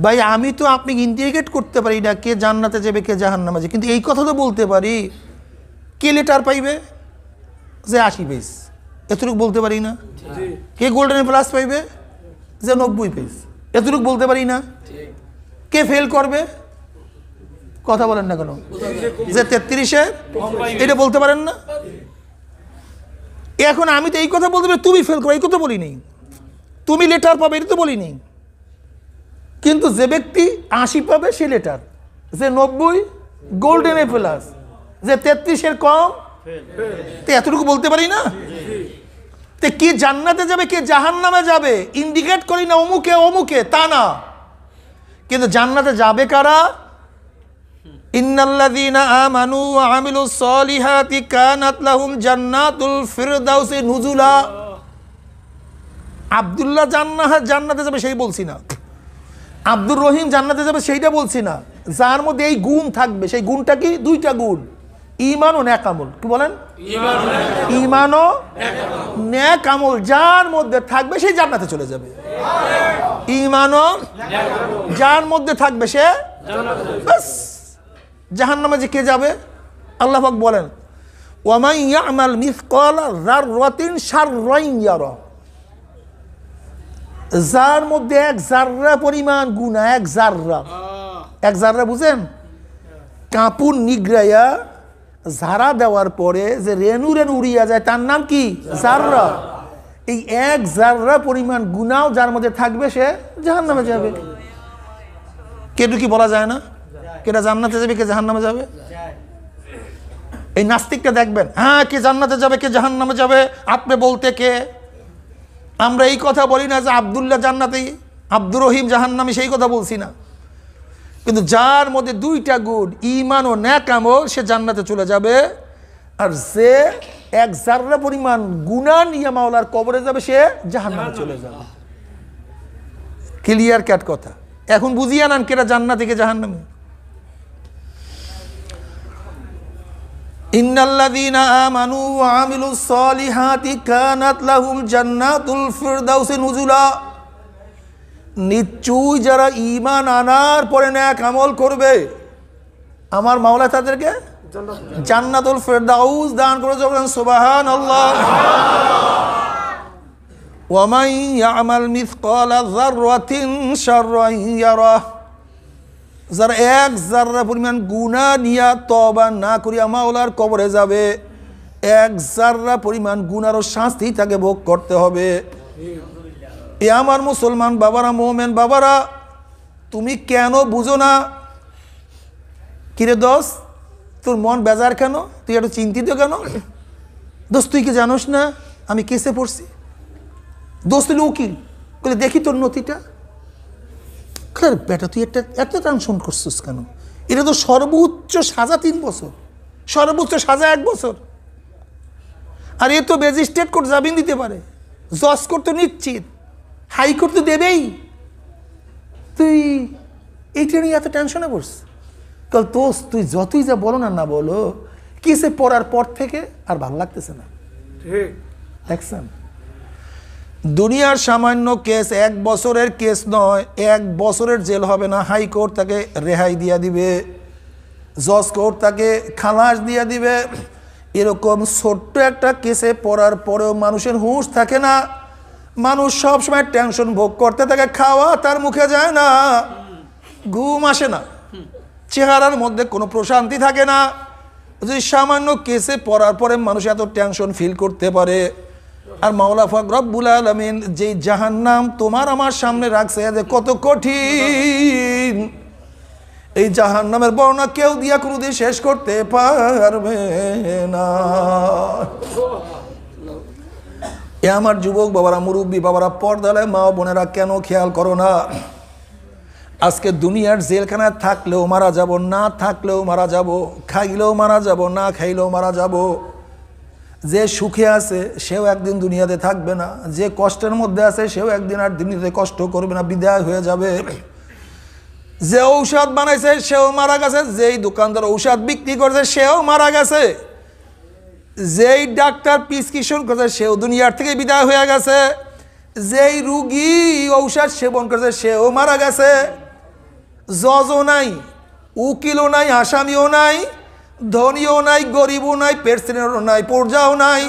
ভাই? আমি তো আপনি ইন্টিগ্রেট করতে পারি না কে জান্নাতে যাবে কে জাহান্নামে যাবে, কিন্তু এই কথা তো বলতে পারি কে লেটার পাইবে যে 80 পেজ, এতটুকু বলতে পারি না? কে গোল্ডেন প্লাস পাইবে যে 90 পেজ, এতটুকু বলতে পারি না? কে ফেল করবে, কথা বলেন না কেন, যে 33-এ, এটা বলতে পারেন না? এখন আমি তো এই কথা বলতে পারি তুমি ফেল করো, এই কথা বলিনি। তুমি লেটার পাবে এটা তো বলিনি, কিন্তু যে ব্যক্তি 80 পাবে সে লেটার, যে 90 গোল্ডেন এ প্লাস, যে 33-এর কম, তো এতটুকু বলতে পারি না? তো কে জান্নাতে যাবে কে জাহান্নামে যাবে ইন্ডিকেট করি না অমুকে অমুকে, তা না, কিন্তু জান্নাতে যাবে কারা? ইন্নাল্লাযীনা আমানু ওয়া আমিলুস সলিহাতি কানাত লাহুম জান্নাতুল ফিরদাউসি নুজুলা। আব্দুল্লাহ জান্নাতে যাবে সেই বলছি না, আব্দুর রহিম জান্নাতে যাবে সেইটা বলছি না, যার মধ্যে এই গুণ থাকবে। সেই গুণটা কি? দুইটা গুণ, ঈমান ও নেক আমল। কি বলেন? ঈমান ও নেক আমল যার মধ্যে থাকবে সেই জান্নাতে চলে যাবে। ঈমান ও যার মধ্যে থাকবে সে বাস। জাহান্নামে যে কে যাবে? আল্লাহ পাক বলেন ওয়া মান ইয়ামাল মিসকালা যাররাতিন শাররান ইয়ারা। যার মধ্যে এক জাররা পরিমাণ গুনাহ, এক জাররা বুঝেন? কাপুর নিগড়াইয়া ঝাড়া দেওয়ার পরে যে রেণু উড়িয়া যায় তার নাম কি? জাররা। এই এক জাররা পরিমাণ গুনাহ যার মধ্যে থাকবে সে জাহান্নামে যাবে। কেটু কি বলা যায় না কেটা জান্নাতে যাবে কে জাহান্নামে যাবে? এই নাস্তিকটা দেখবেন, হ্যাঁ কে জান্নাতে যাবে কে জাহান্নামে যাবে আপনি বলতে কে? আমরা এই কথা বলি না যে আব্দুল্লাহ জান্নাতে, আব্দুর রহিম জাহান্নামী, সেই কথা বলছি না। কিন্তু যার মধ্যে দুইটা গুণ, ঈমান ও নেক আমল, সে জান্নাতে চলে যাবে। আর যে এক জাররা পরিমাণ গুনাহ নিয়ে মাওলার কবরে যাবে সে জাহান্নামে চলে যাবে। ক্লিয়ার ক্যাট কথা। এখন বুঝিয়ে নেন কেটা জান্নাতে কে জাহান্নামে। ইন্নাল্লাযীনা আমানু ওয়া আমিলুস সালিহাতি কানাত লাহুম জান্নাতুল ফিরদাউসি নুজুলা, নিশ্চয়ই যারা ঈমান আনার পরে নেক আমল করবে আমার মাওলা তাদেরকে জান্নাতুল ফিরদাউস দান করে যাবেন। সুবহানাল্লাহ। ওয়া মান ইয়ামাল মিসকালা যাররাতিন শাররান ইয়ারা, যারা এক জাররা পরিমাণ গুনাহ নিয়া তওবা না করিয়া মাওলার কবরে যাবে, এক জাররা পরিমাণ গুনাহর শাস্তি তাকে ভোগ করতে হবে। এ আমার মুসলমান বাবারা, মুমিন বাবারা, তুমি কেন বুঝো না? কিরে দোস্ত, তোর মন বেজার কেন? তুই একটু চিন্তিত কেন? দোস্ত তুই কি জানোস না আমি কেসে পড়ছি? দোস্ত উকিল বলে দেখি তোর নথিটা। বেটা তুই এত টেনশন করছিস কেন? এটা তো সর্বোচ্চ সাজা 3 বছর, সর্বোচ্চ সাজা 1 বছর। আর এ তো ম্যাজিস্ট্রেট কোর্ট জামিন দিতে পারে, জজ কোর্ট তো নিশ্চিত, হাইকোর্ট তো দেবেই। তুই এইটা নিয়ে এত টেনশনে পড়ছিস? কাল দোস্ত তুই যতই যা বলো না বলো, কেসে পড়ার পর থেকে আর ভালো লাগতেছে না। দেখছেন, দুনিয়ার সামান্য কেস 1 বছরের কেস নয়, 1 বছরের জেল হবে না, হাইকোর্ট তাকে রেহাই দিয়া দিবে, জজ কোর্ট তাকে খালাস দিয়া দিবে। এরকম ছোট্ট একটা কেসে পড়ার পরেও মানুষের হুঁশ থাকে না, মানুষ সবসময় টেনশন ভোগ করতে থাকে, খাওয়া তার মুখে যায় না, ঘুম আসে না, চেহারার মধ্যে কোনো প্রশান্তি থাকে না। যদি সামান্য কেসে পড়ার পরে মানুষ এত টেনশন ফিল করতে পারে, আর মাওলা পাক রব্বুল আলামিন যে জাহান্নাম তোমার আমার সামনে রাখছে যে কত কঠিন, এই জাহান্নামের বর্ণনা কেউ দিয়া কোনোদিন শেষ করতে পারবে না। এ আমার যুবক বাবারা, মুরব্বী বাবারা, পর্দায় মা বোনেরা, কেন খেয়াল করো না? আজকে দুনিয়ার জেলখানায় থাকলেও মারা যাব, না থাকলেও মারা যাব, খাইলেও মারা যাব, না খাইলেও মারা যাব। যে সুখে আছে সেও একদিন দুনিয়াতে থাকবে না, যে কষ্টের মধ্যে আছে সেও একদিন আর দুনিয়াতে কষ্ট করবে না, বিদায় হয়ে যাবে। যে ঔষধ বানাইছে সেও মারা গেছে, যেই দোকানদার ঔষধ বিক্রি করছে সেও মারা গেছে, যেই ডাক্তার প্রেসক্রিপশন করছে সেও দুনিয়ার থেকে বিদায় হয়ে গেছে, যেই রুগী ঔষধ সেবন করছে সেও মারা গেছে। জজও নাই, উকিলও নাই, আসামিও নাই, ধনীও নাই, গরিবও নাই, পেট্রোলও নাই, পর্যাও নাই।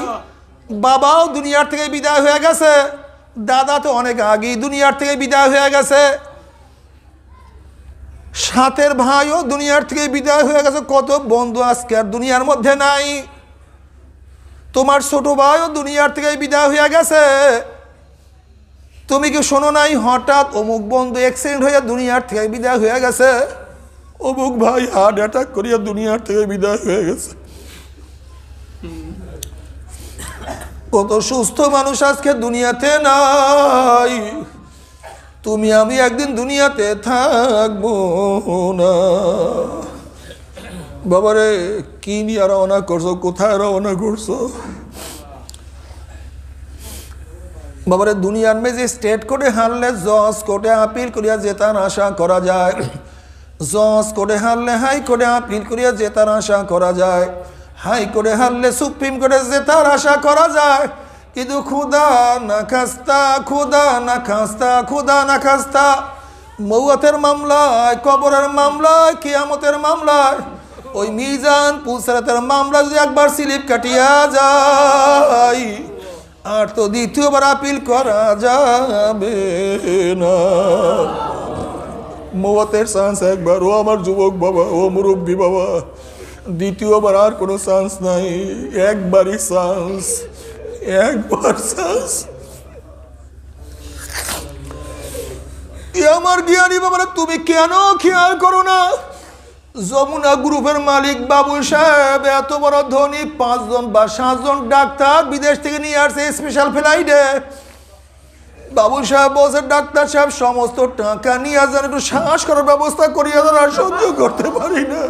বাবাও দুনিয়ার থেকে বিদায় হয়ে গেছে, দাদা তো অনেক আগেই দুনিয়ার থেকে বিদায় হয়ে গেছে, সাথের ভাইও দুনিয়ার থেকে বিদায় হয়ে গেছে। কত বন্ধু আজকে আর দুনিয়ার মধ্যে নাই। তোমার ছোট ভাইও দুনিয়ার থেকে বিদায় হয়ে গেছে। তুমি কি শোনো নাই হঠাৎ অমুক বন্ধু অ্যাক্সিডেন্ট হয়ে দুনিয়ার থেকে বিদায় হয়ে গেছে, অমুক ভাই হার্ট অ্যাটাক করিয়া দুনিয়ার থেকে বিদায় হয়ে গেছে। কত সুস্থ মানুষ আজকে দুনিয়াতে নাই। তুমি আমি একদিন দুনিয়াতে থাকবো না। বাবারে কি নিয়ে রওনা করছো, কোথায় রওনা করছো? বাবারে দুনিয়ার মেজে স্টেট কোর্টে হারলে জজ কোর্টে আপিল করিয়া জেতার আশা করা যায়, জজ কোর্টে হারলে হাইকোর্টে আপিল করিয়া জেতার আশা করা যায়, হাইকোর্টে হারলে সুপ্রিম কোর্টে জেতার আশা করা যায়। কিন্তু খুদা না খাস্তা, খুদা না খাস্তা, খুদা না খাস্তা, মৌয়াতের মামলায়, কবরের মামলায়, কিয়ামতের মামলায়, ওই মিজান পুলসারাতের মামলা যদি একবার স্লিপ কাটিয়া যায় আর তো দ্বিতীয়বার আপিল করা যাবে না। মৌয়াতের চান্স একবার, ও আমার যুবক বাবা, ও মুরব্বী বাবা, দ্বিতীয়বার আর কোনো চান্স নাই, একবারই চান্স, একবার চান্স। আমার জ্ঞানী বাবারা, তুমি কেন খেয়াল করো না? যমুনা গ্রুপের মালিক বাবুল সাহেব এত বড় ধনী, 5 জন বা 7 জন ডাক্তার বিদেশ থেকে নিয়ে আসছে স্পেশাল ফ্লাইটে। বাবুল সাহেব বলছে, ডাক্তার সাহেব সমস্ত টাকা নিয়ে আসেন, একটু শ্বাস করার ব্যবস্থা করিয়া দেন, আর সহ্য করতে পারি না।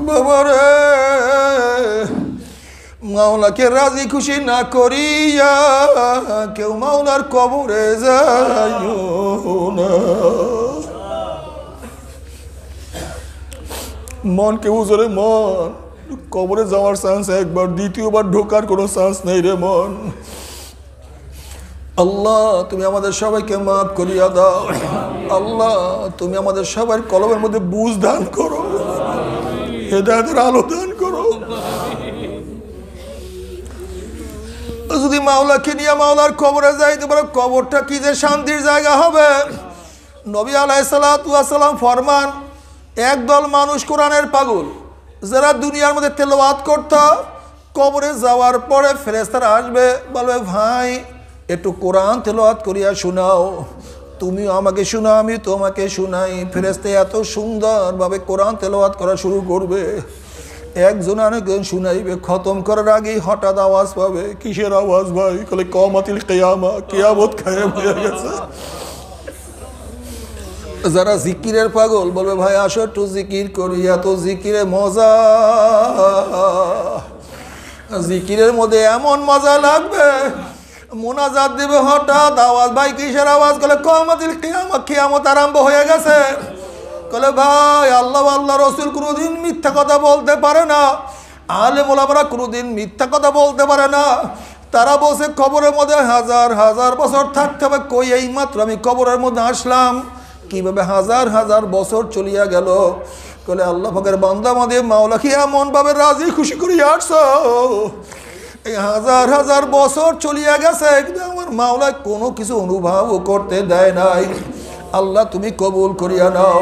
বাবারে, মাওলাকে রাজি খুশি না করিয়া কেউ মাওলার কবরে যাইও না। মনকে হুজুরে মন, কবরে যাওয়ার চান্স একবার, দ্বিতীয়বার ঢোকার কোনো চান্স নেই রে মন। আল্লাহ তুমি আমাদের সবাইকে মাফ করিয়া দাও। আল্লাহ তুমি আমাদের সবার কলমের মধ্যে বুঝ দান করো, হেদায়েতের আলো দান করো। যদি মাওলাকে নিয়ে মাওলার কবরে যাইতে পারো, কবরটা কি যে শান্তির জায়গা হবে। নবী আলাইহিস সালাতু ওয়াস সালাম ফরমান, একদল মানুষ কোরআনের পাগল, যারা দুনিয়ার মধ্যে তেলাওয়াত করত, কবরে যাওয়ার পরে ফেরেশতারা আসবে, বলবে ভাই একটু কোরআন তেলাওয়াত করিয়া শোনাও। তুমিও আমাকে শোনাও, আমি তোমাকে শোনাই। ফেরেশতা এত সুন্দরভাবে কোরআন তেলাওয়াত করা শুরু করবে, একজন আরেকজন শুনাইবে। খতম করার আগেই হঠাৎ আওয়াজ পাবে। কিসের আওয়াজ ভাই? বলে কিয়ামতুল কিয়ামা, কিয়ামত কায়েম হয়ে গেছে। যারা জিকিরের পাগল বলবে ভাই আসো একটু জিকির করি, এত জিকিরে মজা, জিকিরের মধ্যে এমন মজা লাগবে। মোনাজাত দিবে, হঠাৎ আওয়াজ, ভাই কিসের আওয়াজ? বলে কিয়ামতুল কিয়ামা, কিয়ামত আরম্ভ হয়ে গেছে। বলে ভাই আল্লাহ আল্লাহ রসুল কোনোদিন মিথ্যা কথা বলতে পারে না, আলেম ওলামারা কোনোদিন মিথ্যা কথা বলতে পারে না। তারা বসে কবরের মধ্যে হাজার হাজার বছর থাকতে হবে। কই এই মাত্র আমি কবরের মধ্যে আসলাম, কিভাবে হাজার হাজার বছর চলিয়া গেল। বলে আল্লাহ পাকের বান্দা আমাদের মাওলা কি এমন ভাবে রাজি খুশি করিয়া আসছো, এই হাজার হাজার বছর চলিয়া গেছে, কিন্তু আমার মাওলা কোনো কিছু অনুভবও করতে দেয় নাই। আল্লাহ তুমি কবুল করিয়া নাও।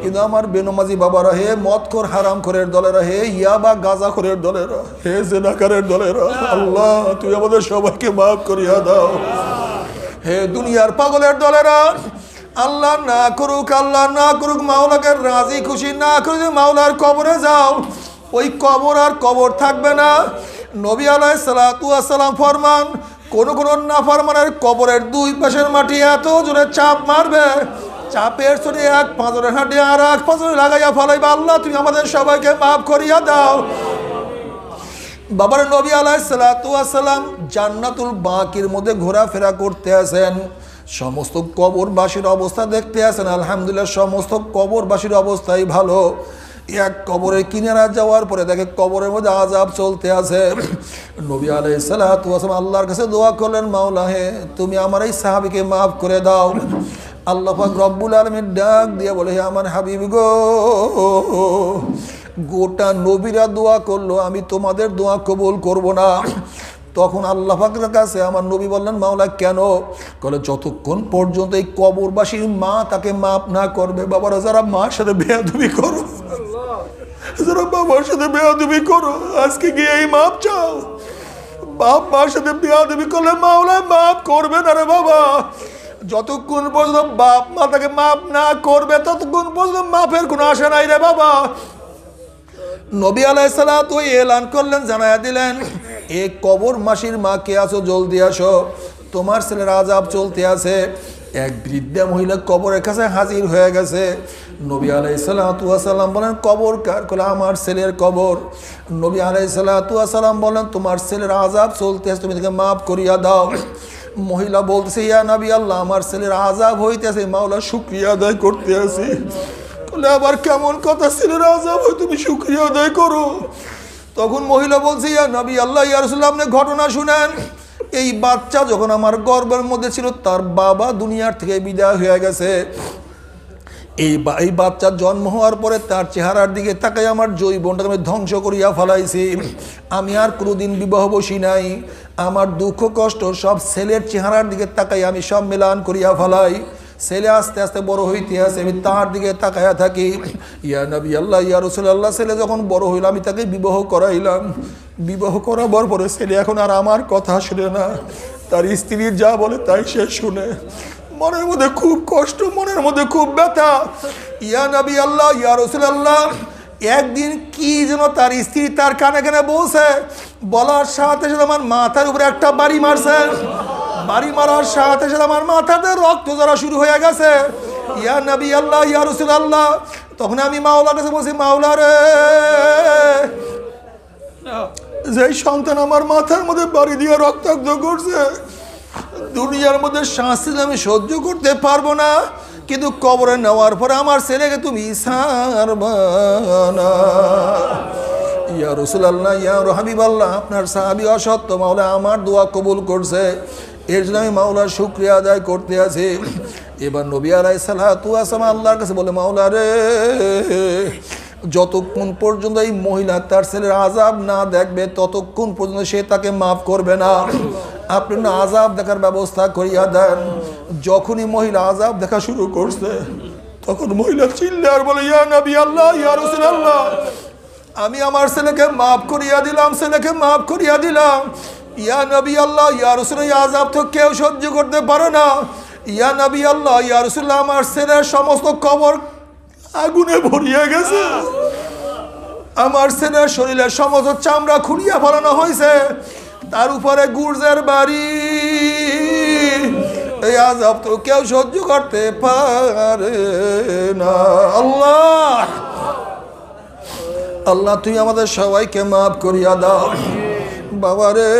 কিন্তু আমার বেনমাজি বাবারা, হে মদখোর হারামখোরের দলেরা, হে ইয়াবা গাঁজাখোরের দলেরা, হে জেনাকারের দলেরা, আল্লাহ তুমি আমাদের সবাইকে মাফ করিয়া দাও। হে দুনিয়ার পাগলের দলেরা, আল্লাহ না করুক, আল্লাহ না করুক, মাওলাকে রাজি খুশি না করে যদি মাওলার কবরে যাও, ওই কবর আর কবর থাকবে না। নবী আলাইহিস সালাতু ওয়াস সালাম ফরমান, কোন কোন নাফরমানের কবরের দুই পাশের মাটি এত জোরে চাপ মারবে, চাপের চড়ে এক পাঁজরের হাঁটে আর এক পাঁজরে লাগাইয়া ফেলাইবা। আল্লাহ তুমি আমাদের সবাইকে মাফ করিয়া দাও। বাবার নবী আলাইহিস সালাতু ওয়াস সালাম জান্নাতুল বাকির মধ্যে ঘোরাফেরা করতে আছেন, সমস্ত কবরবাসীর অবস্থা দেখতে আছেন। আলহামদুলিল্লাহ সমস্ত কবরবাসীর অবস্থাই ভালো। এক কবরের কিনারা যাওয়ার পরে দেখে কবরের মধ্যে আযাব চলতে আছে। নবী আলাইহিস সালাতু ওয়াস সালাম আল্লাহর কাছে দোয়া করলেন, মাওলা হে তুমি আমার এই সাহাবীকে মাফ করে দাও। আল্লাহ পাক রব্বুল আলামিন ডাক দিয়ে বলে, হে আমার হাবিব গো, গোটা নবীরা দোয়া করলো, আমি তোমাদের দোয়া কবুল করব না। তখন আল্লাহ পাকের কাছে আমার নবী বললেন, মাওলা কেন? বলে যতক্ষণ পর্যন্ত এই কবরবাসীর মা তাকে মাফ না করবে। বাবারা যারা মার সাথে বেয়াদবি করো, যারা বাবার সাথে বেয়াদবি করো, আজকে গিয়ে এই মাপ চাও। বাপ মার সাথে বেয়াদবি করলে মাওলা মাফ করবে না রে বাবা। যতক্ষণ পর্যন্ত বাপ মা তাকে মাফ না করবে, ততক্ষণ পর্যন্ত মাফের কোনো আশা নাই রে বাবা। নবী আলাইহিস সালাতু এলান করলেন, জানায়া দিলেন, এ কবর মাসির মা কে আছো, জলদি আসো, তোমার ছেলের আযাব চলতে আছে। এক বৃদ্ধা মহিলা কবরের কাছে হাজির হয়ে গেছে। নবী আলাইহিস সালাতু ওয়াস সালাম বলেন, কবর কার? বলে আমার ছেলের কবর। নবী আলাইহিস সালাতু ওয়াস সালাম বলেন, তোমার ছেলের আযাব চলতে আছে, তুমি তাকে মাফ করিয়া দাও। মহিলা বলতেছে, ইয়া নবী আল্লাহ, আমার ছেলের আযাব হইতেছে, মাওলা শুকরিয়া আদায় করতে আছি। বলে আবার কেমন কথা, ছেলের আযাব হয় তুমি শুকরিয়া আদায় করো? তখন মহিলা বলছে, ইয়া নবী আল্লাহ, ইয়া রাসূলুল্লাহ, আপনি ঘটনা শুনেন। এই বাচ্চা যখন আমার গর্ভের মধ্যে ছিল, তার বাবা দুনিয়ার থেকে বিদায় হয়ে গেছে। এই বাচ্চার জন্ম হওয়ার পরে তার চেহারার দিকে তাকাই আমার যৌবনটাকে আমি ধ্বংস করিয়া ফেলাইছি। আমি আর কোনোদিন বিবাহ বসি নাই। আমার দুঃখ কষ্ট সব ছেলের চেহারার দিকে তাকাই আমি সব মেলান করিয়া ফেলাই। ছেলে আস্তে আস্তে বড় হইতে আছে, আমি তার দিকে তাকাইয়া থাকি। ইয়া নবী আল্লাহ, ইয়া রাসূলুল্লাহ, ছেলে যখন বড় হইল আমি তাকে বিবাহ করাইলাম। বিবাহ করাবার পরে ছেলে এখন আর আমার কথা শুনে না, তার স্ত্রীর যা বলে তাই সে শুনে। মনের মধ্যে খুব কষ্ট, মনের মধ্যে খুব ব্যথা। ইয়া নবী আল্লাহ, ইয়া রাসূলুল্লাহ, একদিন কি যেন তার স্ত্রী তার কানে কানে বলছে, বলার সাথে সাথে আমার মাথার উপরে একটা বাড়ি মারছে। বাড়ি মারার সাথে সাথে আমার মাথাতে রক্ত ঝরা শুরু হয়ে গেছে। ইয়া নবী আল্লাহ, ইয়া রাসূলুল্লাহ, তখন আমি মাওলার কাছে বলছি, মাওলা রে, যেই সন্তান আমার মাথার মধ্যে বাড়ি দিয়ে রক্তাক্ত করছে, দুনিয়ার মধ্যে শাস্তি আমি সহ্য করতে পারবো না। কিন্তু কবরে নেওয়ার পরে আমার ছেলেকে তুমি ছাড়বা না। ইয়া রাসূলুল্লাহ, ইয়া হাবিবাল্লাহ, আপনার সাহাবী অসত্য, মাওলা আমার দোয়া কবুল করছে, এর জন্য আমি মাওলার শুকরিয়া আদায় করতে আছি। এবার নবী আলাইহিস সালাতু ওয়াস সালাম আল্লাহর কাছে বলে, মাওলা রে, যতক্ষণ পর্যন্ত এই মহিলা তার ছেলের আযাব না দেখবে ততক্ষণ পর্যন্ত সে তাকে মাফ করবে না। আপনি না আযাব দেখার ব্যবস্থা করিয়া দেন। যখনই মহিলা আযাব দেখা শুরু করছে তখন মহিলা চিল্লে আর বলে, ইয়া নবী আল্লাহ, ইয়া রাসূলুল্লাহ, আমি আমার ছেলেকে মাফ করিয়া দিলাম, ছেলেকে মাফ করিয়া দিলাম। ইয়া নবী আল্লাহ, ইয়া রাসূলুল্লাহ, আযাব তো কেউ সহ্য করতে পারে না। ইয়া নবী আল্লাহ, ইয়া রাসূলুল্লাহ, আমার ছেলের সমস্ত কবর আগুনে ভরিয়া গেছে, আমার ছেলের শরীরের সমস্ত চামড়া খুঁড়িয়া ফেলানো হয়েছে, তার উপরে গুর্জের বাড়ি। এই আযাব তো কেউ সহ্য করতে পারে না। আল্লাহ, আল্লাহ তুমি আমাদের সবাইকে মাফ করিয়া দাও। বাবারে,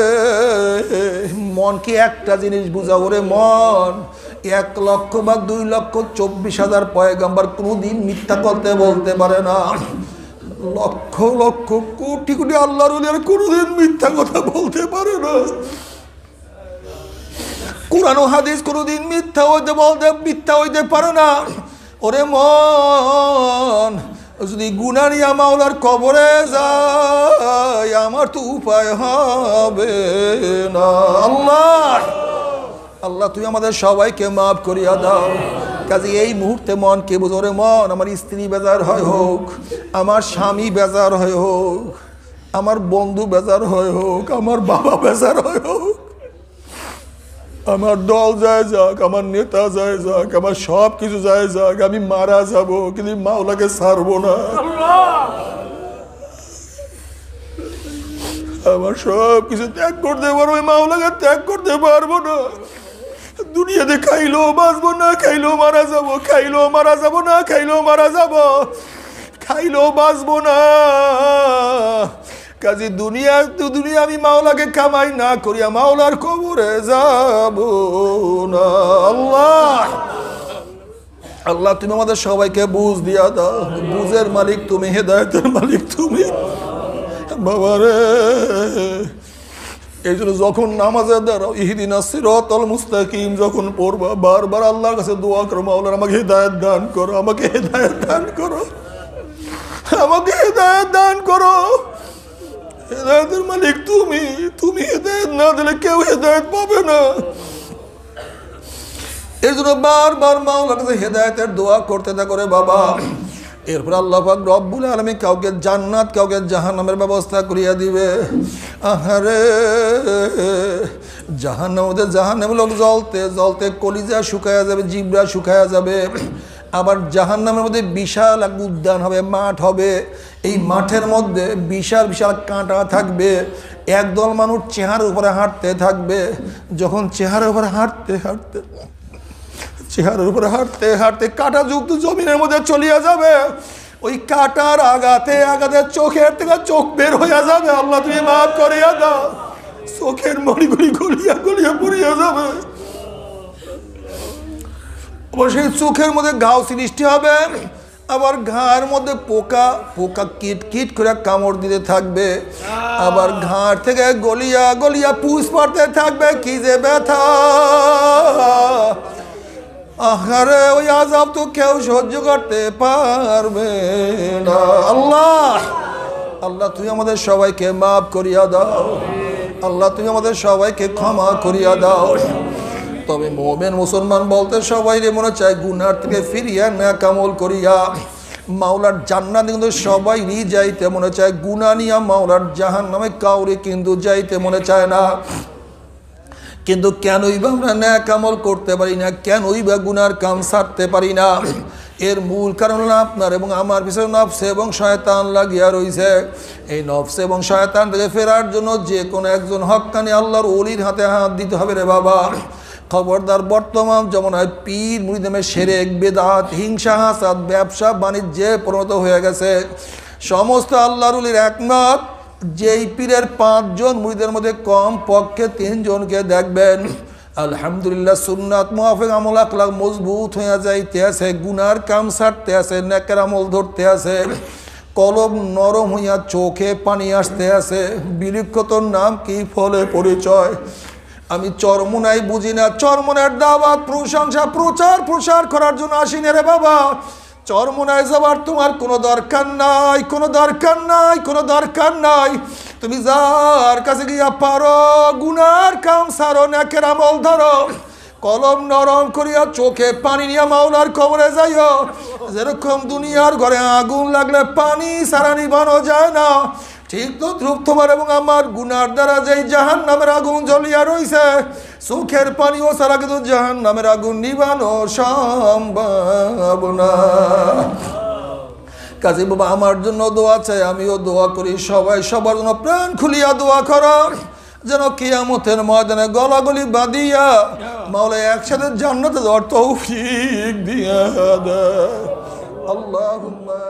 মন কি একটা জিনিস বুঝাও রে মন, 1 লক্ষ বা 2,24,000 পয়গম্বর কোনোদিন মিথ্যা করতে বলতে পারে না। লক্ষ লক্ষ কোটি কোটি আল্লাহর ওলিরা কোনোদিন মিথ্যা কথা বলতে পারে না। কোরআন ও হাদিস কোনোদিন মিথ্যা হইতে পারে না। ওরে মন, যদি গুনাহ নিয়ে মাওলার কবরে যায় আমার তো উপায় হবে না। আল্লাহ, আল্লাহ তুমি আমাদের সবাইকে মাফ করিয়া দাও। কাজে এই মুহূর্তে মন কে বুঝো রে মন, আমার স্ত্রী বেজার হয় হোক, আমার স্বামী বেজার হয় হোক, আমার বন্ধু বেজার হয় হোক, আমার বাবা বেজার হয় হোক, আমার দল যায় যাক, আমার নেতা যায় যাক, আমার সব কিছু যায় যাক, আমি মারা যাব কিন্তু মাওলাকে ছাড়বো না। আমার সব কিছু ত্যাগ করতে পারবো, মাওলাকে ত্যাগ করতে পারবো না। দুনিয়াতে খাইলেও বাঁচবো, না খাইলেও মারা যাবো, খাইলেও মারা যাবো, না খাইলেও মারা যাবো, খাইলেও বাঁচবো না। কাজে দুনিয়া আমি মাওলাকে কামাই না করিয়া মাওলার কবরে যাব না। আল্লাহ, আল্লাহ তুমি আমাদের সবাইকে বুঝ দিয়া দাও। বুঝের মালিক তুমি, হেদায়েতের মালিক তুমি। বাবারে, এই জন্য যখন নামাজে দাঁড়াও ইহদিনাস সিরাতাল মুস্তাকিম যখন পড়বা, বারবার আল্লাহর কাছে দোয়া করো, মাওলা আমাকে হেদায়েত দান করো, আমাকে হেদায়েত দান করো, আমাকে হেদায়েত দান করো। হেদায়েতের মালিক তুমি, তুমি হেদায়েত না দিলে কেউ হেদায়েত পাবে না। এর জন্য বারবার মাওলার কাছে হেদায়েতের দোয়া করতে থাকো রে বাবা। এরপর আল্লাহ পাক রব্বুল আলামিন কাউকে জান্নাত কাউকে জাহান্নামের ব্যবস্থা করিয়া দিবে। আহারে, জাহান্নামের লোক জ্বলতে জ্বলতে কলিজা শুকায়া যাবে, জিহ্বা শুকায়া যাবে। আবার জাহান্নামের মধ্যে বিশাল এক উদ্যান হবে, মাঠ হবে। এই মাঠের মধ্যে বিশাল বিশাল কাঁটা থাকবে। একদল মানুষ চেহারার উপরে হাঁটতে থাকবে। যখন চেহারার উপরে হাঁটতে কাঁটাযুক্ত জমিনের মধ্যে চলিয়া যাবে, ওই কাঁটার আঘাতে চোখের থেকে চোখ বের হইয়া যাবে। আল্লাহ তুমি মাফ করিয়া দাও। চোখের মণিগুলি গলিয়া গলিয়া পড়িয়া যাবে। সেই চোখের মধ্যে ঘাও সৃষ্টি হবে। আবার ঘাড়ের মধ্যে পোকা কিট কিট করে কামড় দিতে থাকবে। আবার ঘাড় থেকে গলিয়া গলিয়া পুষ পড়তে থাকবে। কি যে ব্যথা! আহারে, ওই আযাব তো কেউ সহ্য করতে পারবে না। আল্লাহ, আল্লাহ তুমি আমাদের সবাইকে মাফ করিয়া দাও। আল্লাহ তুমি আমাদের সবাইকে ক্ষমা করিয়া দাও। তবে মুমিন মুসলমান বলতে সবাই মনে চায় গুনার থেকে ফিরিয়া নেক আমল করিয়া মাওলার জান্নাতে কিন্তু সবাইরই যাইতে মনে চায়। গুনাহ নিয়া মাওলার জাহান্নামে কাউরে কিন্তু যাইতে মনে চায় না। কিন্তু কেনই বা আমরা নেক আমল করতে পারি না, কেনই বা গুনার কাম ছাড়তে পারি না? এর মূল কারণ হলো আপনার এবং আমার পিছনে নফস এবং শয়তান লাগিয়া রয়েছে। এই নফস এবং শয়তান থেকে ফেরার জন্য যে কোনো একজন হক্কানি আল্লাহর ওলির হাতে হাত দিতে হবে রে বাবা। খবরদার, বর্তমান জমানায় পীর মুরিদের শিরক বিদআত হিংসা হাসাদ ব্যবসা বাণিজ্যে পরিণত হয়ে গেছে। সমস্ত আল্লাহর ওলির একমত, যেই পীরের 5 জন মুরিদের মধ্যে কম পক্ষে 3 জনকে দেখবেন আলহামদুলিল্লাহ সুন্নাত মুআফিক আমল আখলাক মজবুত হয়ে যাইতে আছে, গুনার কাম ছাড়তে আছে, নেকের আমল ধরতে আছে, কলব নরম হইয়া চোখে পানি আসতে আছে। বিলিক্ষতর নাম কি, ফলে পরিচয়। আমি চরমোনাই বুঝি না, চরমোনার দাওয়াত প্রশংসা প্রচার প্রসার করার জন্য আসিনি রে বাবা। চরমোনায় যাবার তোমার কোনো দরকার নাই, কোনো দরকার নাই, কোনো দরকার নাই। তুমি যার কাছে গিয়া পারো গুনার কাম সারো, নেকের আমল ধরো, কলম নরম করিয়া চোখে পানি নিয়া মাওলার কবরে যাইও। যেরকম দুনিয়ার ঘরে আগুন লাগলে পানি সারা নিভানো যায় না, ঠিক তো ধ্রুব তোমার এবং আমার গুনার দ্বারা যেই জাহান নামের আগুন জ্বলিয়া রইছে, চোখের পানিও সারা কিন্তু জাহান নামের আগুন নিভানো সম্ভব না। কাজে বাবা আমার জন্য দোয়া চাই, আমিও দোয়া করি, সবাই সবার জন্য প্রাণ খুলিয়া দোয়া করো, যেন কিয়ামতের ময়দানে গলাগলি বাঁধিয়া মাওলা একসাথে জান্নাতে যাওয়ার তৌফিক দিয়া দেয়। আল্লাহুম্মা